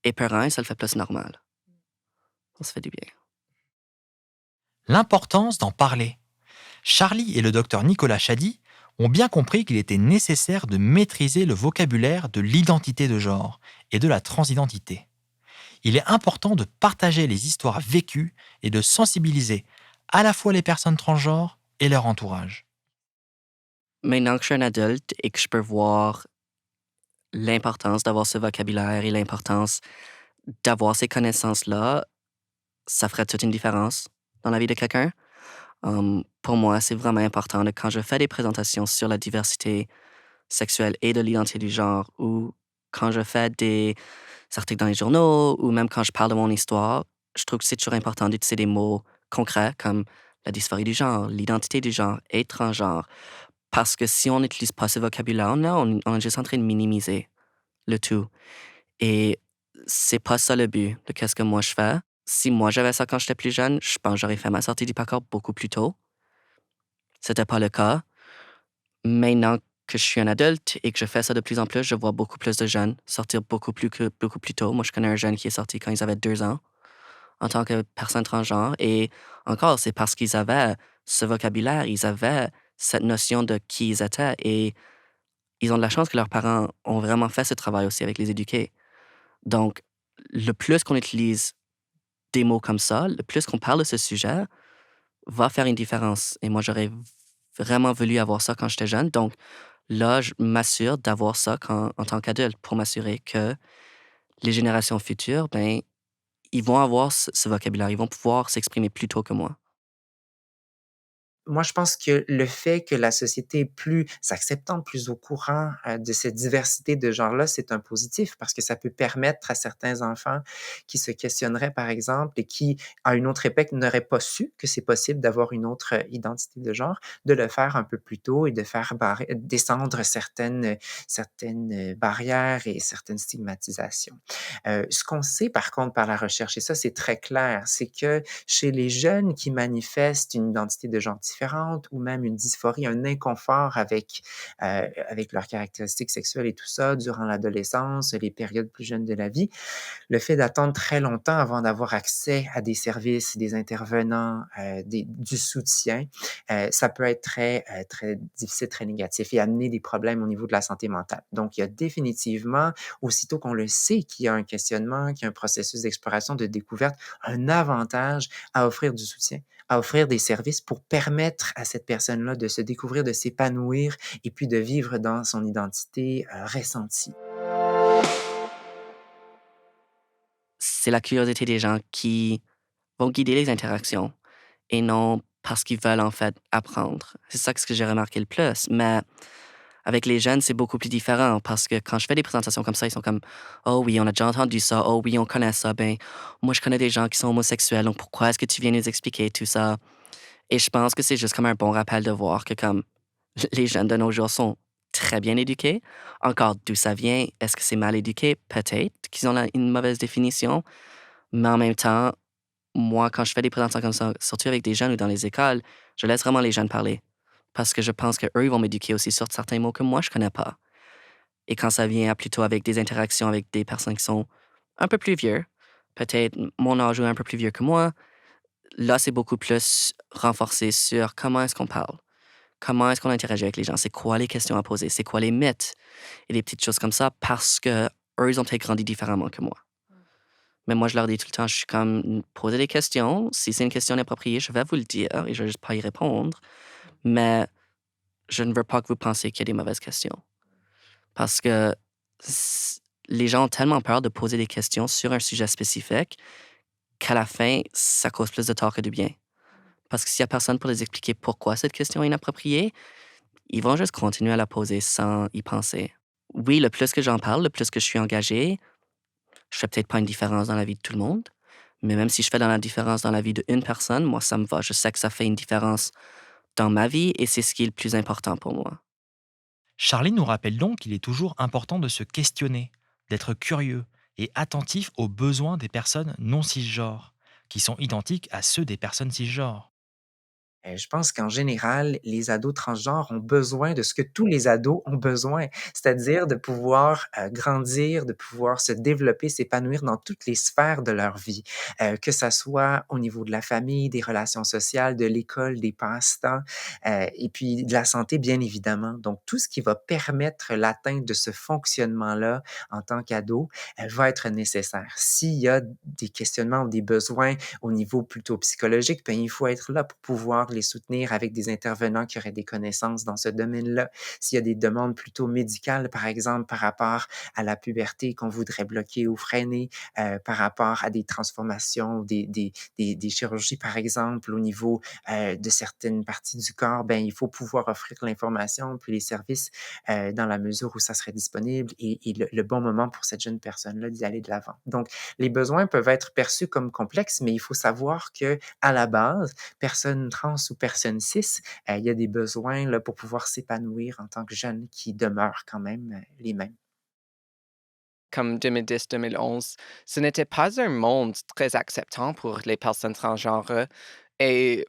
épeurant et ça le fait plus normal. Ça se fait du bien. L'importance d'en parler. Charlie et le docteur Nicolas Chady ont bien compris qu'il était nécessaire de maîtriser le vocabulaire de l'identité de genre et de la transidentité. Il est important de partager les histoires vécues et de sensibiliser à la fois les personnes transgenres et leur entourage. Maintenant que je suis un adulte et que je peux voir l'importance d'avoir ce vocabulaire et l'importance d'avoir ces connaissances-là, ça ferait toute une différence dans la vie de quelqu'un. Pour moi, c'est vraiment important quand je fais des présentations sur la diversité sexuelle et de l'identité du genre ou quand je fais des articles dans les journaux ou même quand je parle de mon histoire, je trouve que c'est toujours important d'utiliser des mots concrets comme la dysphorie du genre, l'identité du genre, être transgenre. Parce que si on n'utilise pas ce vocabulaire-là, on est juste en train de minimiser le tout. Et c'est pas ça le but de qu'est-ce que moi je fais. Si moi j'avais ça quand j'étais plus jeune, je pense que j'aurais fait ma sortie du PACOR beaucoup plus tôt. C'était pas le cas. Maintenant que je suis un adulte et que je fais ça de plus en plus, je vois beaucoup plus de jeunes sortir beaucoup plus tôt. Moi, je connais un jeune qui est sorti quand ils avaient 2 ans en tant que personne transgenre. Et encore, c'est parce qu'ils avaient ce vocabulaire, ils avaient cette notion de qui ils étaient et ils ont de la chance que leurs parents ont vraiment fait ce travail aussi avec les éduquer. Donc, le plus qu'on utilise des mots comme ça, le plus qu'on parle de ce sujet, va faire une différence. Et moi, j'aurais vraiment voulu avoir ça quand j'étais jeune. Donc, là, je m'assure d'avoir ça en tant qu'adulte pour m'assurer que les générations futures, ben, ils vont avoir ce vocabulaire, ils vont pouvoir s'exprimer plus tôt que moi. Moi, je pense que le fait que la société est plus acceptante, plus au courant de cette diversité de genre-là, c'est un positif parce que ça peut permettre à certains enfants qui se questionneraient, par exemple, et qui, à une autre époque, n'auraient pas su que c'est possible d'avoir une autre identité de genre, de le faire un peu plus tôt et de faire descendre certaines barrières et certaines stigmatisations. Ce qu'on sait, par contre, par la recherche, et ça, c'est très clair, c'est que chez les jeunes qui manifestent une identité de genre différentes ou même une dysphorie, un inconfort avec leurs caractéristiques sexuelles et tout ça durant l'adolescence, les périodes plus jeunes de la vie. Le fait d'attendre très longtemps avant d'avoir accès à des services, des intervenants, du soutien, ça peut être très difficile, très négatif et amener des problèmes au niveau de la santé mentale. Donc, il y a définitivement, aussitôt qu'on le sait qu'il y a un questionnement, qu'il y a un processus d'exploration, de découverte, un avantage à offrir du soutien, à offrir des services pour permettre à cette personne-là de se découvrir, de s'épanouir et puis de vivre dans son identité ressentie. C'est la curiosité des gens qui vont guider les interactions et non parce qu'ils veulent en fait apprendre. C'est ça ce que j'ai remarqué le plus. Mais avec les jeunes, c'est beaucoup plus différent parce que quand je fais des présentations comme ça, ils sont comme «Oh oui, on a déjà entendu ça. Oh oui, on connaît ça. Ben, moi, je connais des gens qui sont homosexuels. Donc, pourquoi est-ce que tu viens nous expliquer tout ça?» Et je pense que c'est juste comme un bon rappel de voir que comme les jeunes de nos jours sont très bien éduqués. Encore, d'où ça vient? Est-ce que c'est mal éduqué? Peut-être qu'ils ont une mauvaise définition. Mais en même temps, moi, quand je fais des présentations comme ça, surtout avec des jeunes ou dans les écoles, je laisse vraiment les jeunes parler. Parce que je pense qu'eux, ils vont m'éduquer aussi sur certains mots que moi, je connais pas. Et quand ça vient plutôt avec des interactions avec des personnes qui sont un peu plus vieux, peut-être mon âge ou un peu plus vieux que moi, là, c'est beaucoup plus renforcé sur comment est-ce qu'on parle. Comment est-ce qu'on interagit avec les gens? C'est quoi les questions à poser? C'est quoi les mythes? Et des petites choses comme ça parce que eux, ils ont peut-être grandi différemment que moi. Mais moi, je leur dis tout le temps, je suis comme, posez des questions. Si c'est une question inappropriée, je vais vous le dire et je vais juste pas y répondre. Mais je ne veux pas que vous pensiez qu'il y a des mauvaises questions. Parce que les gens ont tellement peur de poser des questions sur un sujet spécifique qu'à la fin, ça cause plus de tort que de bien. Parce que s'il n'y a personne pour les expliquer pourquoi cette question est inappropriée, ils vont juste continuer à la poser sans y penser. Oui, le plus que j'en parle, le plus que je suis engagé, je fais peut-être pas une différence dans la vie de tout le monde, mais même si je fais dans la différence dans la vie d'une personne, moi, ça me va. Je sais que ça fait une différence dans ma vie et c'est ce qui est le plus important pour moi. Charlie nous rappelle donc qu'il est toujours important de se questionner, d'être curieux et attentif aux besoins des personnes non cisgenres, qui sont identiques à ceux des personnes cisgenres. Je pense qu'en général, les ados transgenres ont besoin de ce que tous les ados ont besoin, c'est-à-dire de pouvoir, grandir, de pouvoir se développer, s'épanouir dans toutes les sphères de leur vie, que ça soit au niveau de la famille, des relations sociales, de l'école, des passe-temps, et puis de la santé, bien évidemment. Donc tout ce qui va permettre l'atteinte de ce fonctionnement-là en tant qu'ado, va être nécessaire. S'il y a des questionnements ou des besoins au niveau plutôt psychologique, ben, il faut être là pour pouvoir les soutenir avec des intervenants qui auraient des connaissances dans ce domaine-là. S'il y a des demandes plutôt médicales, par exemple, par rapport à la puberté qu'on voudrait bloquer ou freiner, par rapport à des transformations ou des chirurgies, par exemple, au niveau de certaines parties du corps, ben, il faut pouvoir offrir l'information puis les services dans la mesure où ça serait disponible et le bon moment pour cette jeune personne-là d'y aller de l'avant. Donc, les besoins peuvent être perçus comme complexes, mais il faut savoir que à la base, personne trans ou personne cis, il y a des besoins là, pour pouvoir s'épanouir en tant que jeune qui demeurent quand même les mêmes. Comme 2010-2011, ce n'était pas un monde très acceptant pour les personnes transgenres et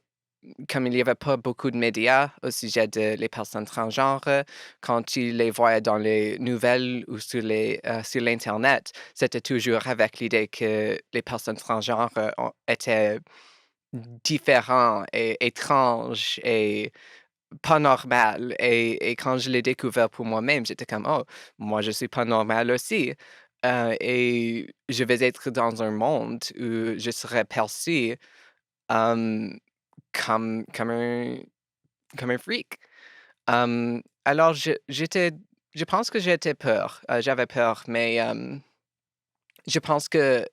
comme il n'y avait pas beaucoup de médias au sujet de les personnes transgenres, quand tu les voyais dans les nouvelles ou sur l'Internet, c'était toujours avec l'idée que les personnes transgenres étaient différents et étranges et pas normales. Et quand je l'ai découvert pour moi-même, j'étais comme, oh, moi, je suis pas normal aussi. Et je vais être dans un monde où je serai perçu euh, comme un freak. Alors, je pense que j'étais peur. J'avais peur, mais je pense que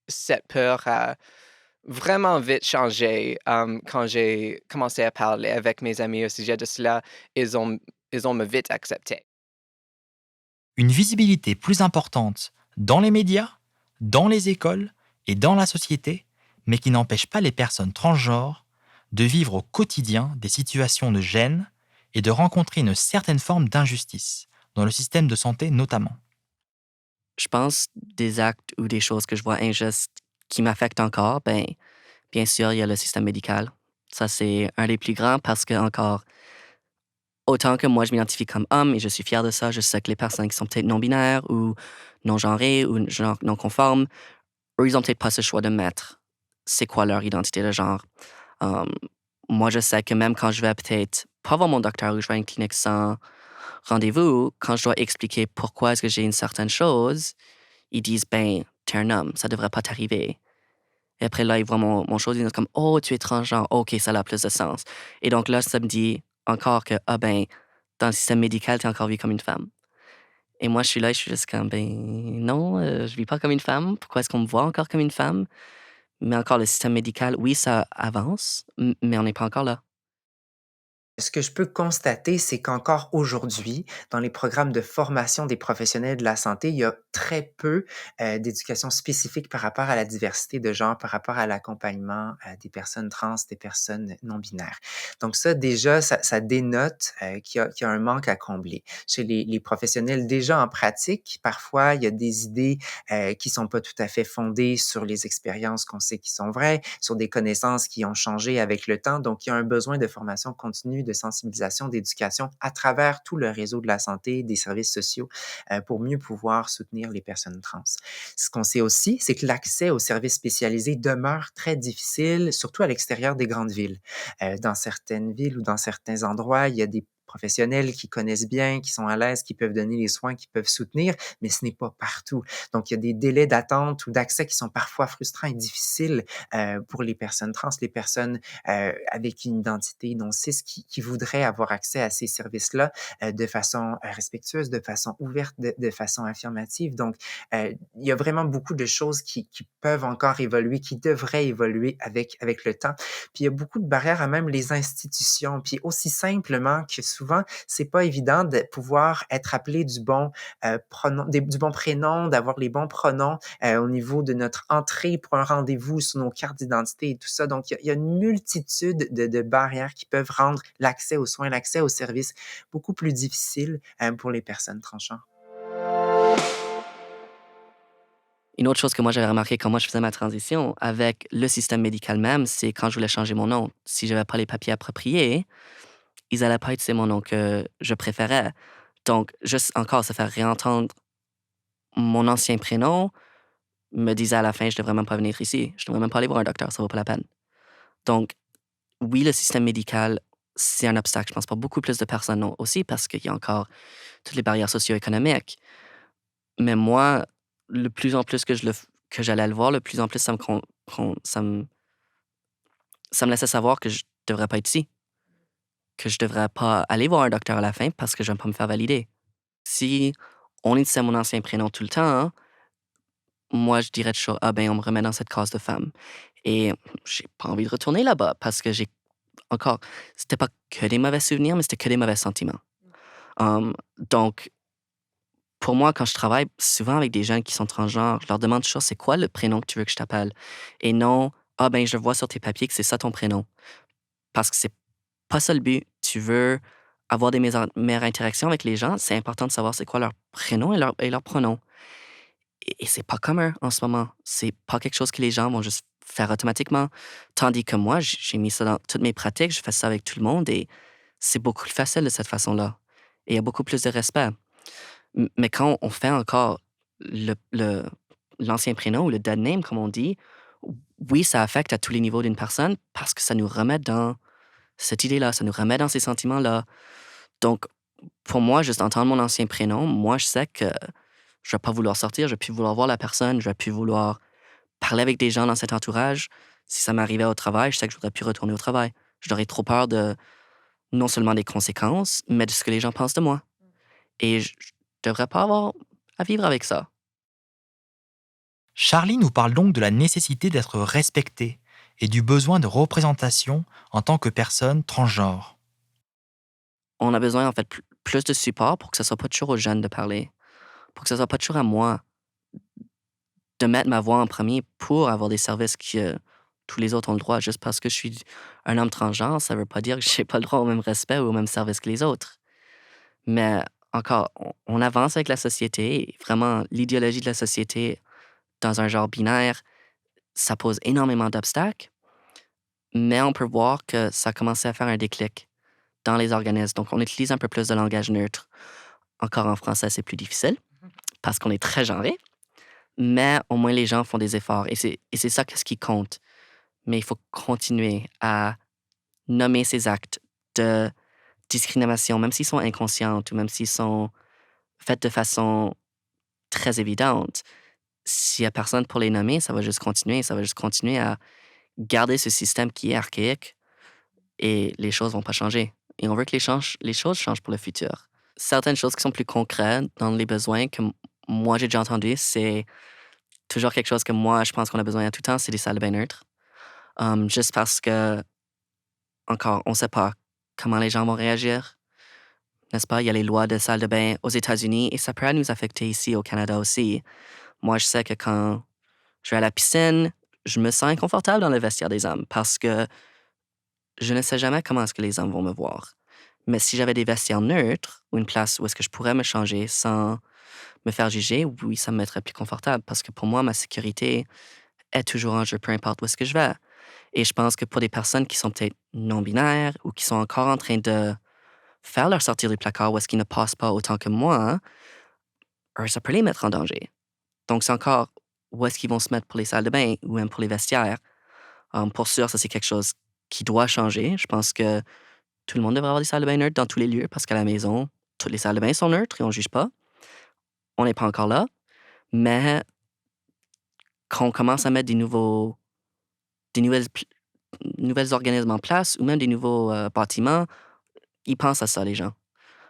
cette peur a vraiment vite changé quand j'ai commencé à parler avec mes amis au sujet de cela. Ils ont me vite accepté. Une visibilité plus importante dans les médias, dans les écoles et dans la société, mais qui n'empêche pas les personnes transgenres de vivre au quotidien des situations de gêne et de rencontrer une certaine forme d'injustice, dans le système de santé notamment. Je pense des actes ou des choses que je vois injustes qui m'affectent encore, ben, bien sûr, il y a le système médical Ça, c'est un des plus grands parce que, encore, autant que moi, je m'identifie comme homme et je suis fier de ça, je sais que les personnes qui sont peut-être non-binaires ou non-genrées ou genre non-conformes, eux, ils ont peut-être pas ce choix de mettre c'est quoi leur identité de genre. Um, Moi, je sais que même quand je vais peut-être pas voir mon docteur ou je vais à une clinique sans rendez-vous, quand je dois expliquer pourquoi est-ce que j'ai une certaine chose, ils disent, ben, t'es un homme, ça devrait pas t'arriver. Et après, là, ils voient mon chose, ils disent comme, oh, tu es transgenre, ok, ça a plus de sens. Et donc là, ça me dit encore que, ah ben, dans le système médical, t'es encore vu comme une femme. Et moi, je suis là, je suis juste comme, ben, non, je vis pas comme une femme. Pourquoi est-ce qu'on me voit encore comme une femme? Mais encore, le système médical, oui, ça avance, mais on n'est pas encore là. Ce que je peux constater, c'est qu'encore aujourd'hui, dans les programmes de formation des professionnels de la santé, il y a très peu d'éducation spécifique par rapport à la diversité de genre, par rapport à l'accompagnement des personnes trans, des personnes non binaires. Donc ça, déjà, ça dénote qu'il y a un manque à combler. Chez les professionnels déjà en pratique, parfois, il y a des idées qui sont pas tout à fait fondées sur les expériences qu'on sait qui sont vraies, sur des connaissances qui ont changé avec le temps. Donc, il y a un besoin de formation continue, de sensibilisation, d'éducation à travers tout le réseau de la santé, des services sociaux, pour mieux pouvoir soutenir les personnes trans. Ce qu'on sait aussi, c'est que l'accès aux services spécialisés demeure très difficile, surtout à l'extérieur des grandes villes. Dans certaines villes ou dans certains endroits, il y a des professionnels qui connaissent bien, qui sont à l'aise, qui peuvent donner les soins, qui peuvent soutenir, mais ce n'est pas partout. Donc, il y a des délais d'attente ou d'accès qui sont parfois frustrants et difficiles pour les personnes trans, les personnes avec une identité non cis qui voudraient avoir accès à ces services-là de façon respectueuse, de façon ouverte, de façon affirmative. Donc, il y a vraiment beaucoup de choses qui peuvent encore évoluer, qui devraient évoluer avec le temps. Puis, il y a beaucoup de barrières à même les institutions. Puis, aussi simplement que souvent, c'est pas évident de pouvoir être appelé du bon pronom, du bon prénom, d'avoir les bons pronoms au niveau de notre entrée pour un rendez-vous sur nos cartes d'identité et tout ça. Donc, il y a une multitude de barrières qui peuvent rendre l'accès aux soins, l'accès aux services beaucoup plus difficile pour les personnes transgenres. Une autre chose que moi j'avais remarqué quand moi je faisais ma transition avec le système médical même, c'est quand je voulais changer mon nom. Si j'avais pas les papiers appropriés, ils allaient pas utiliser mon nom que je préférais. Donc, juste encore se faire réentendre mon ancien prénom me disait à la fin, je devrais même pas venir ici. Je devrais même pas aller voir un docteur, ça vaut pas la peine. Donc, oui, le système médical, c'est un obstacle. Je pense pas beaucoup plus de personnes non aussi parce qu'il y a encore toutes les barrières socio-économiques. Mais moi, le plus en plus que j'allais le voir, le plus en plus ça me laissait savoir que je devrais pas être ici, que je devrais pas aller voir un docteur à la fin parce que je vais pas me faire valider. Si on utilisait mon ancien prénom tout le temps, moi, je dirais toujours, ah ben, on me remet dans cette case de femme. Et j'ai pas envie de retourner là-bas parce que encore, c'était pas que des mauvais souvenirs, mais c'était que des mauvais sentiments. Donc, pour moi, quand je travaille souvent avec des gens qui sont transgenres, je leur demande toujours, c'est quoi le prénom que tu veux que je t'appelle? Et non, ah ben, je vois sur tes papiers que c'est ça ton prénom. Parce que c'est pas ça le but. Tu veux avoir des meilleures interactions avec les gens, c'est important de savoir c'est quoi leur prénom et leur pronom. Et c'est pas commun en ce moment. C'est pas quelque chose que les gens vont juste faire automatiquement. Tandis que moi, j'ai mis ça dans toutes mes pratiques, je fais ça avec tout le monde et c'est beaucoup plus facile de cette façon-là. Et il y a beaucoup plus de respect. Mais quand on fait encore l'ancien prénom ou le dead name, comme on dit, oui, ça affecte à tous les niveaux d'une personne parce que ça nous remet dans cette idée-là, ça nous remet dans ces sentiments-là. Donc, pour moi, juste entendre mon ancien prénom, moi, je sais que je vais pas vouloir sortir, je vais plus vouloir voir la personne, je vais plus vouloir parler avec des gens dans cet entourage. Si ça m'arrivait au travail, je sais que je voudrais plus retourner au travail. J'aurais trop peur de non seulement des conséquences, mais de ce que les gens pensent de moi. Et je devrais pas avoir à vivre avec ça. Charlie nous parle donc de la nécessité d'être respecté et du besoin de représentation en tant que personne transgenre. On a besoin, en fait, plus de support pour que ce soit pas toujours aux jeunes de parler, pour que ce soit pas toujours à moi de mettre ma voix en premier pour avoir des services que tous les autres ont le droit. Juste parce que je suis un homme transgenre, ça veut pas dire que j'ai pas le droit au même respect ou au même service que les autres. Mais encore, on avance avec la société. Et vraiment, l'idéologie de la société dans un genre binaire, ça pose énormément d'obstacles. Mais on peut voir que ça a commencé à faire un déclic dans les organismes. Donc, on utilise un peu plus de langage neutre. Encore en français, c'est plus difficile parce qu'on est très genré, mais au moins les gens font des efforts et c'est ça qu'est-ce qui compte. Mais il faut continuer à nommer ces actes de discrimination, même s'ils sont inconscients ou même s'ils sont faits de façon très évidente. S'il n'y a personne pour les nommer, ça va juste continuer à garder ce système qui est archaïque et les choses vont pas changer. Et on veut que les choses changent pour le futur. Certaines choses qui sont plus concrètes dans les besoins que moi j'ai déjà entendu, c'est toujours quelque chose que moi je pense qu'on a besoin à tout temps, c'est des salles de bain neutres. Juste parce que, encore, on ne sait pas comment les gens vont réagir, n'est-ce pas? Il y a les lois de salles de bain aux États-Unis et ça pourrait nous affecter ici au Canada aussi. Moi, je sais que quand je vais à la piscine, je me sens inconfortable dans le vestiaire des hommes parce que je ne sais jamais comment est-ce que les hommes vont me voir. Mais si j'avais des vestiaires neutres ou une place où est-ce que je pourrais me changer sans me faire juger, oui, ça me mettrait plus confortable parce que pour moi, ma sécurité est toujours en jeu, peu importe où est-ce que je vais. Et je pense que pour des personnes qui sont peut-être non-binaires ou qui sont encore en train de faire leur sortir du placard où est-ce qu'ils ne passent pas autant que moi, ça peut les mettre en danger. Donc, c'est encore où est-ce qu'ils vont se mettre pour les salles de bain ou même pour les vestiaires. Pour sûr, ça, c'est quelque chose qui doit changer. Je pense que tout le monde devrait avoir des salles de bain neutres dans tous les lieux parce qu'à la maison, toutes les salles de bain sont neutres et on ne juge pas. On n'est pas encore là. Mais quand on commence à mettre des nouvelles organismes en place ou même des nouveaux bâtiments, ils pensent à ça, les gens.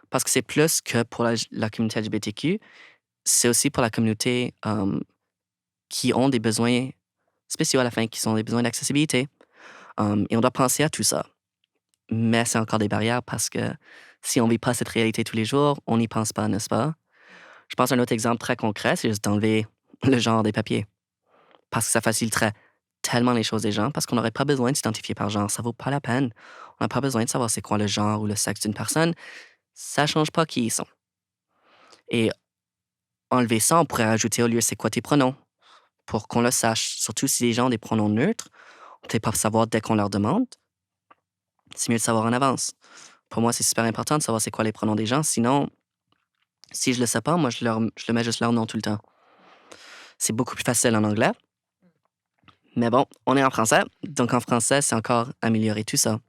Parce que c'est plus que pour la communauté LGBTQ, c'est aussi pour la communauté qui ont des besoins spéciaux à la fin, qui sont des besoins d'accessibilité. Et on doit penser à tout ça. Mais c'est encore des barrières parce que si on ne vit pas cette réalité tous les jours, on n'y pense pas, n'est-ce pas? Je pense à un autre exemple très concret, c'est juste d'enlever le genre des papiers. Parce que ça faciliterait tellement les choses des gens, parce qu'on n'aurait pas besoin de s'identifier par genre. Ça vaut pas la peine. On n'a pas besoin de savoir c'est quoi le genre ou le sexe d'une personne. Ça change pas qui ils sont. Et enlever ça, on pourrait rajouter au lieu c'est quoi tes pronoms pour qu'on le sache. Surtout si les gens ont des pronoms neutres, on ne peut pas savoir dès qu'on leur demande. C'est mieux de savoir en avance. Pour moi, c'est super important de savoir c'est quoi les pronoms des gens. Sinon, si je le sais pas, moi, je le mets juste leur nom tout le temps. C'est beaucoup plus facile en anglais. Mais bon, on est en français. Donc, en français, c'est encore améliorer tout ça.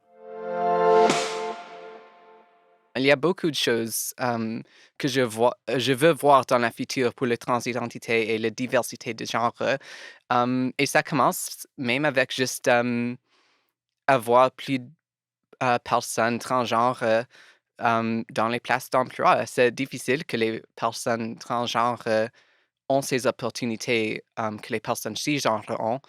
Il y a beaucoup de choses que je veux voir dans le futur pour la transidentité et la diversité de genre. Et ça commence même avec juste avoir plus de personnes transgenres dans les places d'emploi. C'est difficile que les personnes transgenres ont ces opportunités que les personnes cisgenres ont.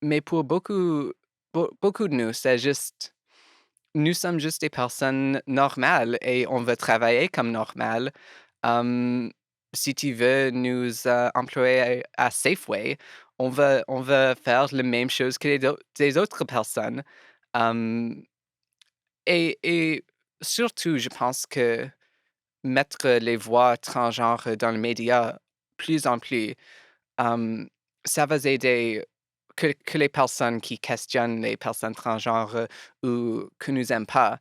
Mais pour beaucoup de nous, c'est juste... Nous sommes juste des personnes normales et on veut travailler comme normal. Si tu veux nous employer à Safeway, on veut faire la même chose que les autres personnes. Et surtout, je pense que mettre les voix transgenres dans les médias plus en plus, ça va aider que les personnes qui questionnent les personnes transgenres ou que nous n'aiment pas,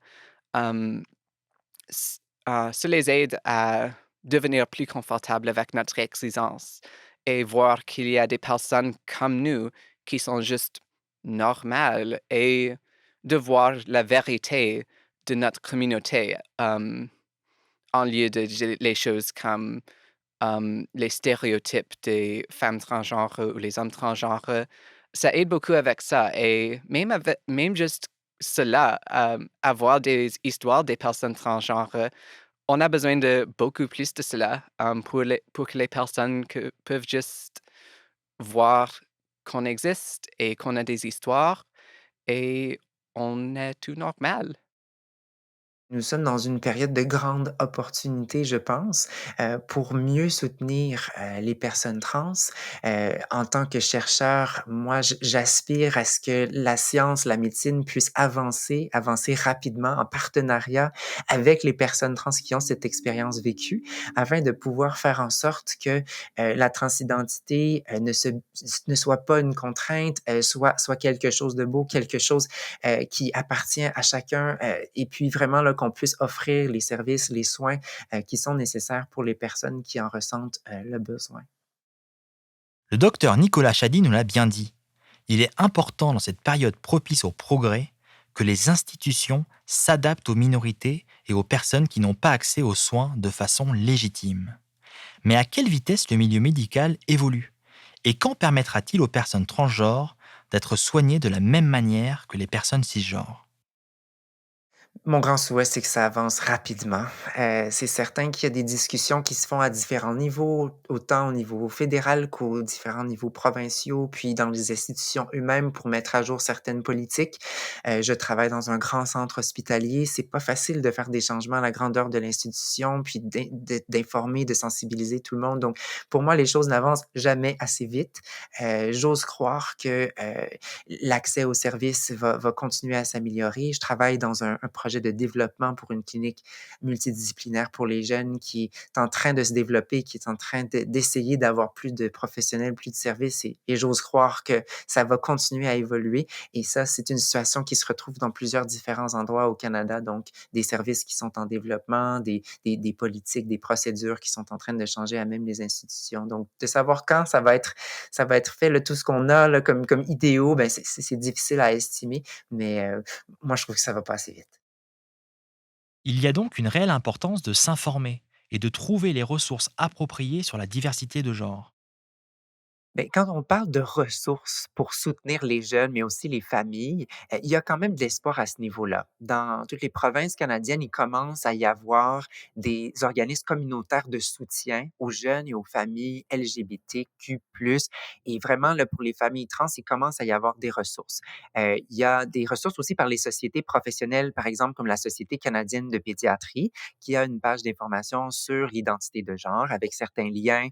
ça les aide à devenir plus confortables avec notre existence et voir qu'il y a des personnes comme nous qui sont juste normales et de voir la vérité de notre communauté en lieu de les choses comme les stéréotypes des femmes transgenres ou les hommes transgenres. Ça aide beaucoup avec ça. Et même juste cela, avoir des histoires des personnes transgenres, on a besoin de beaucoup plus de cela pour que les personnes peuvent juste voir qu'on existe et qu'on a des histoires et on est tout normal. Nous sommes dans une période de grande opportunité, je pense, pour mieux soutenir, les personnes trans. En tant que chercheur, moi, j'aspire à ce que la science, la médecine puisse avancer rapidement en partenariat avec les personnes trans qui ont cette expérience vécue, afin de pouvoir faire en sorte que, la transidentité, ne soit pas une contrainte, soit quelque chose de beau, quelque chose qui appartient à chacun, et puis vraiment là, qu'on puisse offrir les services, les soins qui sont nécessaires pour les personnes qui en ressentent le besoin. Le docteur Nicolas Chady nous l'a bien dit. Il est important dans cette période propice au progrès que les institutions s'adaptent aux minorités et aux personnes qui n'ont pas accès aux soins de façon légitime. Mais à quelle vitesse le milieu médical évolue? Et quand permettra-t-il aux personnes transgenres d'être soignées de la même manière que les personnes cisgenres? Mon grand souhait, c'est que ça avance rapidement. C'est certain qu'il y a des discussions qui se font à différents niveaux, autant au niveau fédéral qu'aux différents niveaux provinciaux, puis dans les institutions eux-mêmes pour mettre à jour certaines politiques. Je travaille dans un grand centre hospitalier. C'est pas facile de faire des changements à la grandeur de l'institution, puis d'informer, de sensibiliser tout le monde. Donc, pour moi, les choses n'avancent jamais assez vite. J'ose croire que l'accès aux services va continuer à s'améliorer. Je travaille dans un projet de développement pour une clinique multidisciplinaire pour les jeunes qui est en train de se développer, qui est en train d'essayer d'avoir plus de professionnels, plus de services et j'ose croire que ça va continuer à évoluer. Et ça, c'est une situation qui se retrouve dans plusieurs différents endroits au Canada. Donc, des services qui sont en développement, des politiques, des procédures qui sont en train de changer à même les institutions. Donc, de savoir quand ça va être fait, là, tout ce qu'on a là, comme idéaux, ben, c'est difficile à estimer, mais moi, je trouve que ça va pas assez vite. Il y a donc une réelle importance de s'informer et de trouver les ressources appropriées sur la diversité de genre. Beh, quand on parle de ressources pour soutenir les jeunes, mais aussi les familles, il y a quand même de l'espoir à ce niveau-là. Dans toutes les provinces canadiennes, il commence à y avoir des organismes communautaires de soutien aux jeunes et aux familles LGBTQ+. Et vraiment, là, pour les familles trans, il commence à y avoir des ressources. Il y a des ressources aussi par les sociétés professionnelles, par exemple, comme la Société canadienne de pédiatrie, qui a une page d'information sur l'identité de genre avec certains liens,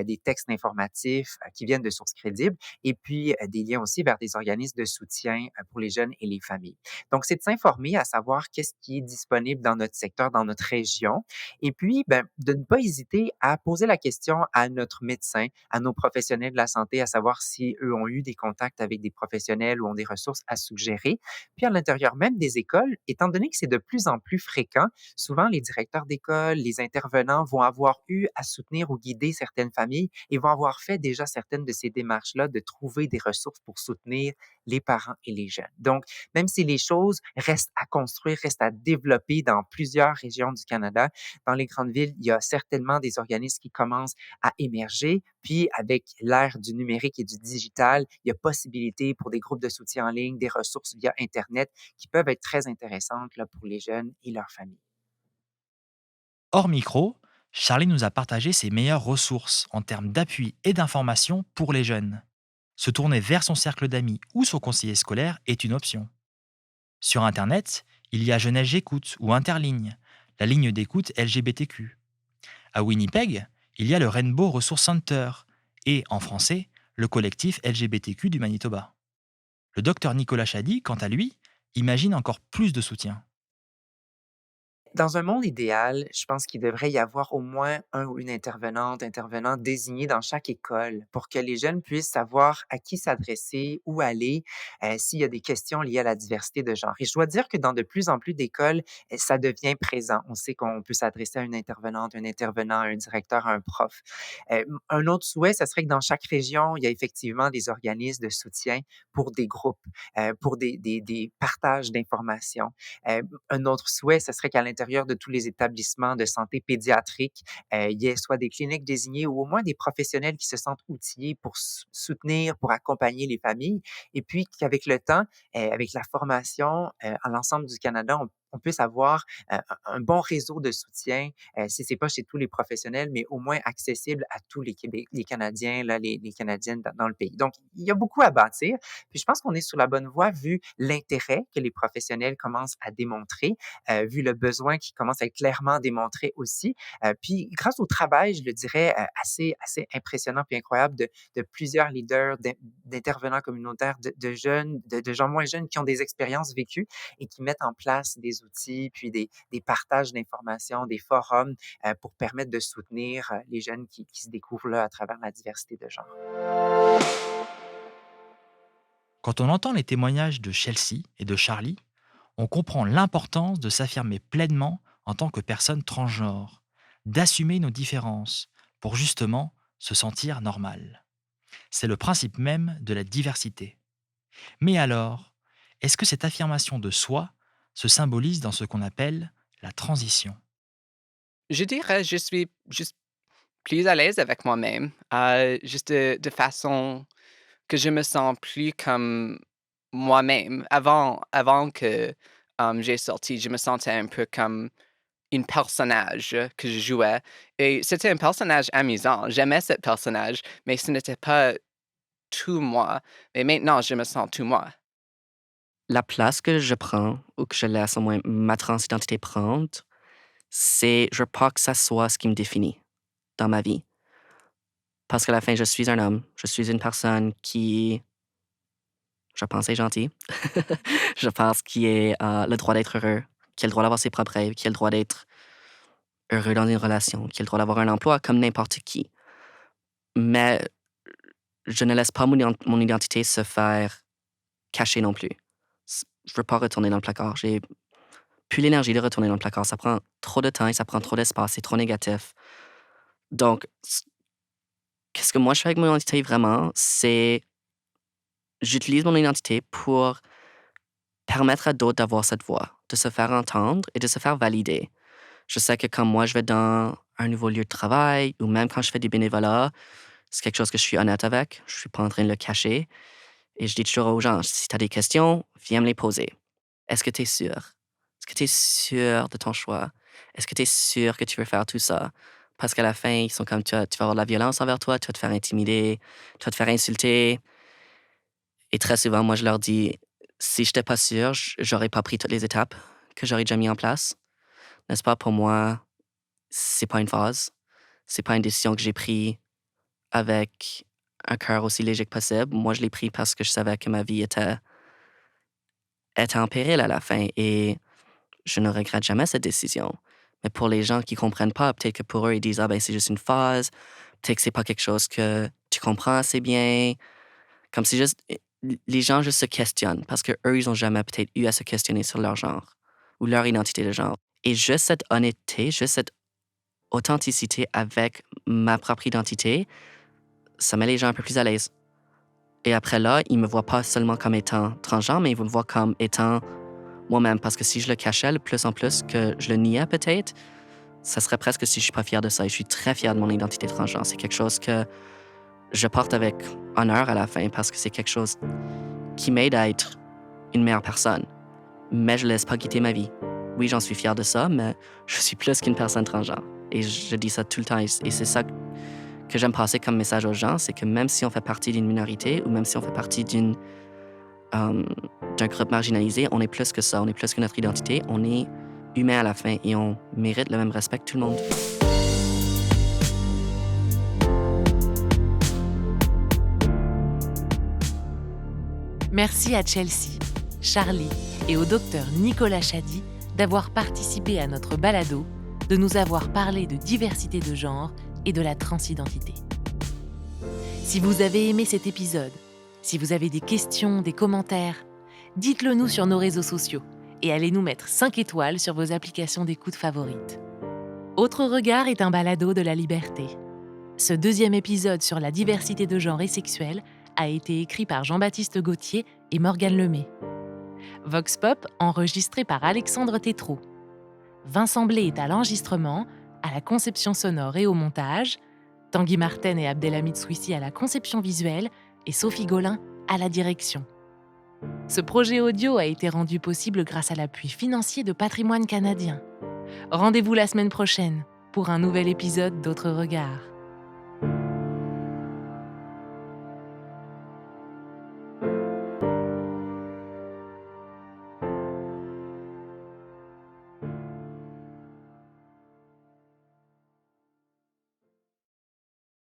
des textes informatifs qui viennent de sources crédibles et puis des liens aussi vers des organismes de soutien pour les jeunes et les familles. Donc, c'est de s'informer à savoir qu'est-ce qui est disponible dans notre secteur, dans notre région et puis ben, de ne pas hésiter à poser la question à notre médecin, à nos professionnels de la santé, à savoir si eux ont eu des contacts avec des professionnels ou ont des ressources à suggérer. Puis à l'intérieur même des écoles, étant donné que c'est de plus en plus fréquent, souvent les directeurs d'école, les intervenants vont avoir eu à soutenir ou guider certaines familles et vont avoir fait déjà certaines de ces démarches-là de trouver des ressources pour soutenir les parents et les jeunes. Donc, même si les choses restent à construire, restent à développer dans plusieurs régions du Canada, dans les grandes villes, il y a certainement des organismes qui commencent à émerger. Puis, avec l'ère du numérique et du digital, il y a possibilité pour des groupes de soutien en ligne, des ressources via Internet qui peuvent être très intéressantes là, pour les jeunes et leurs familles. Hors micro, Charlie nous a partagé ses meilleures ressources en termes d'appui et d'information pour les jeunes. Se tourner vers son cercle d'amis ou son conseiller scolaire est une option. Sur Internet, il y a Jeunesse J'écoute ou Interligne, la ligne d'écoute LGBTQ. À Winnipeg, il y a le Rainbow Resource Center et, en français, le collectif LGBTQ du Manitoba. Le docteur Nicolas Chady, quant à lui, imagine encore plus de soutien. Dans un monde idéal, je pense qu'il devrait y avoir au moins un ou une intervenante, intervenant désigné dans chaque école pour que les jeunes puissent savoir à qui s'adresser, où aller, s'il y a des questions liées à la diversité de genre. Et je dois dire que dans de plus en plus d'écoles, ça devient présent. On sait qu'on peut s'adresser à une intervenante, un intervenant, un directeur, un prof. Un autre souhait, ce serait que dans chaque région, il y a effectivement des organismes de soutien pour des groupes, pour des partages d'informations. Un autre souhait, ce serait qu'à l'intérieur de tous les établissements de santé pédiatrique, il y ait soit des cliniques désignées ou au moins des professionnels qui se sentent outillés pour soutenir, pour accompagner les familles. Et puis qu'avec le temps, avec la formation à l'ensemble du Canada, qu'on puisse avoir un bon réseau de soutien, si c'est pas chez tous les professionnels, mais au moins accessible à tous les Canadiens, là, les Canadiennes dans le pays. Donc, il y a beaucoup à bâtir. Puis je pense qu'on est sur la bonne voie vu l'intérêt que les professionnels commencent à démontrer, vu le besoin qui commence à être clairement démontré aussi. Puis grâce au travail, je le dirais, assez impressionnant puis incroyable de plusieurs leaders, d'intervenants communautaires, de jeunes, de gens moins jeunes qui ont des expériences vécues et qui mettent en place des outils, puis des partages d'informations, des forums pour permettre de soutenir les jeunes qui se découvrent là à travers la diversité de genre. Quand on entend les témoignages de Chelsea et de Charlie, on comprend l'importance de s'affirmer pleinement en tant que personne transgenre, d'assumer nos différences pour justement se sentir normal. C'est le principe même de la diversité. Mais alors, est-ce que cette affirmation de soi se symbolise dans ce qu'on appelle la transition? Je dirais, je suis juste plus à l'aise avec moi-même, juste de façon que je me sens plus comme moi-même. Avant que j'ai sorti, je me sentais un peu comme un personnage que je jouais. Et c'était un personnage amusant. J'aimais ce personnage, mais ce n'était pas tout moi. Mais maintenant, je me sens tout moi. La place que je prends, ou que je laisse au moins ma transidentité prendre, c'est, je veux pas que ça soit ce qui me définit dans ma vie. Parce qu'à la fin, je suis un homme. Je suis une personne qui, je pense, est gentille. Je pense qui a le droit d'être heureux, qui a le droit d'avoir ses propres rêves, qui a le droit d'être heureux dans une relation, qui a le droit d'avoir un emploi comme n'importe qui. Mais je ne laisse pas mon identité se faire cacher non plus. Je veux pas retourner dans le placard. J'ai plus l'énergie de retourner dans le placard. Ça prend trop de temps et ça prend trop d'espace. C'est trop négatif. Donc, qu'est-ce que moi je fais avec mon identité vraiment, c'est j'utilise mon identité pour permettre à d'autres d'avoir cette voix, de se faire entendre et de se faire valider. Je sais que quand moi je vais dans un nouveau lieu de travail ou même quand je fais du bénévolat, c'est quelque chose que je suis honnête avec. Je suis pas en train de le cacher. Et je dis toujours aux gens, si tu as des questions, viens me les poser. Est-ce que tu es sûr? Est-ce que tu es sûr de ton choix? Est-ce que tu es sûr que tu veux faire tout ça? Parce qu'à la fin, ils sont comme, tu vas avoir de la violence envers toi, tu vas te faire intimider, tu vas te faire insulter. Et très souvent, moi, je leur dis, si je n'étais pas sûr, j'aurais pas pris toutes les étapes que j'aurais déjà mis en place. N'est-ce pas? Pour moi, c'est pas une phase. C'est pas une décision que j'ai prise avec un cœur aussi léger que possible. Moi, je l'ai pris parce que je savais que ma vie était en péril à la fin et je ne regrette jamais cette décision. Mais pour les gens qui comprennent pas, peut-être que pour eux, ils disent « Ah ben, c'est juste une phase. Peut-être que c'est pas quelque chose que tu comprends assez bien. » Comme si juste... Les gens juste se questionnent parce qu'eux, ils ont jamais peut-être eu à se questionner sur leur genre ou leur identité de genre. Et juste cette honnêteté, juste cette authenticité avec ma propre identité, ça met les gens un peu plus à l'aise. Et après là, ils me voient pas seulement comme étant transgenre, mais ils me voient comme étant moi-même. Parce que si je le cachais le plus en plus que je le niais peut-être, ça serait presque si je suis pas fier de ça. Et je suis très fier de mon identité transgenre. C'est quelque chose que je porte avec honneur à la fin parce que c'est quelque chose qui m'aide à être une meilleure personne. Mais je laisse pas quitter ma vie. Oui, j'en suis fier de ça, mais je suis plus qu'une personne transgenre. Et je dis ça tout le temps. Et c'est ça que j'aime passer comme message aux gens, c'est que même si on fait partie d'une minorité ou même si on fait partie d'un groupe marginalisé, on est plus que ça, on est plus que notre identité, on est humain à la fin et on mérite le même respect que tout le monde. Merci à Chelsea, Charlie et au docteur Nicolas Chady d'avoir participé à notre balado, de nous avoir parlé de diversité de genre et de la transidentité. Si vous avez aimé cet épisode, si vous avez des questions, des commentaires, dites-le nous sur nos réseaux sociaux et allez nous mettre 5 étoiles sur vos applications d'écoute favorites. Autre regard est un balado de la liberté. Ce 2e épisode sur la diversité de genre et sexuelle a été écrit par Jean-Baptiste Gauthier et Morgane Lemay. Vox Pop, enregistré par Alexandre Tétrault. Vincent Blé est à l'enregistrement, à la conception sonore et au montage, Tanguy Marten et Abdelhamid Souissi à la conception visuelle et Sophie Gaulin à la direction. Ce projet audio a été rendu possible grâce à l'appui financier de Patrimoine canadien. Rendez-vous la semaine prochaine pour un nouvel épisode d'Autres regards.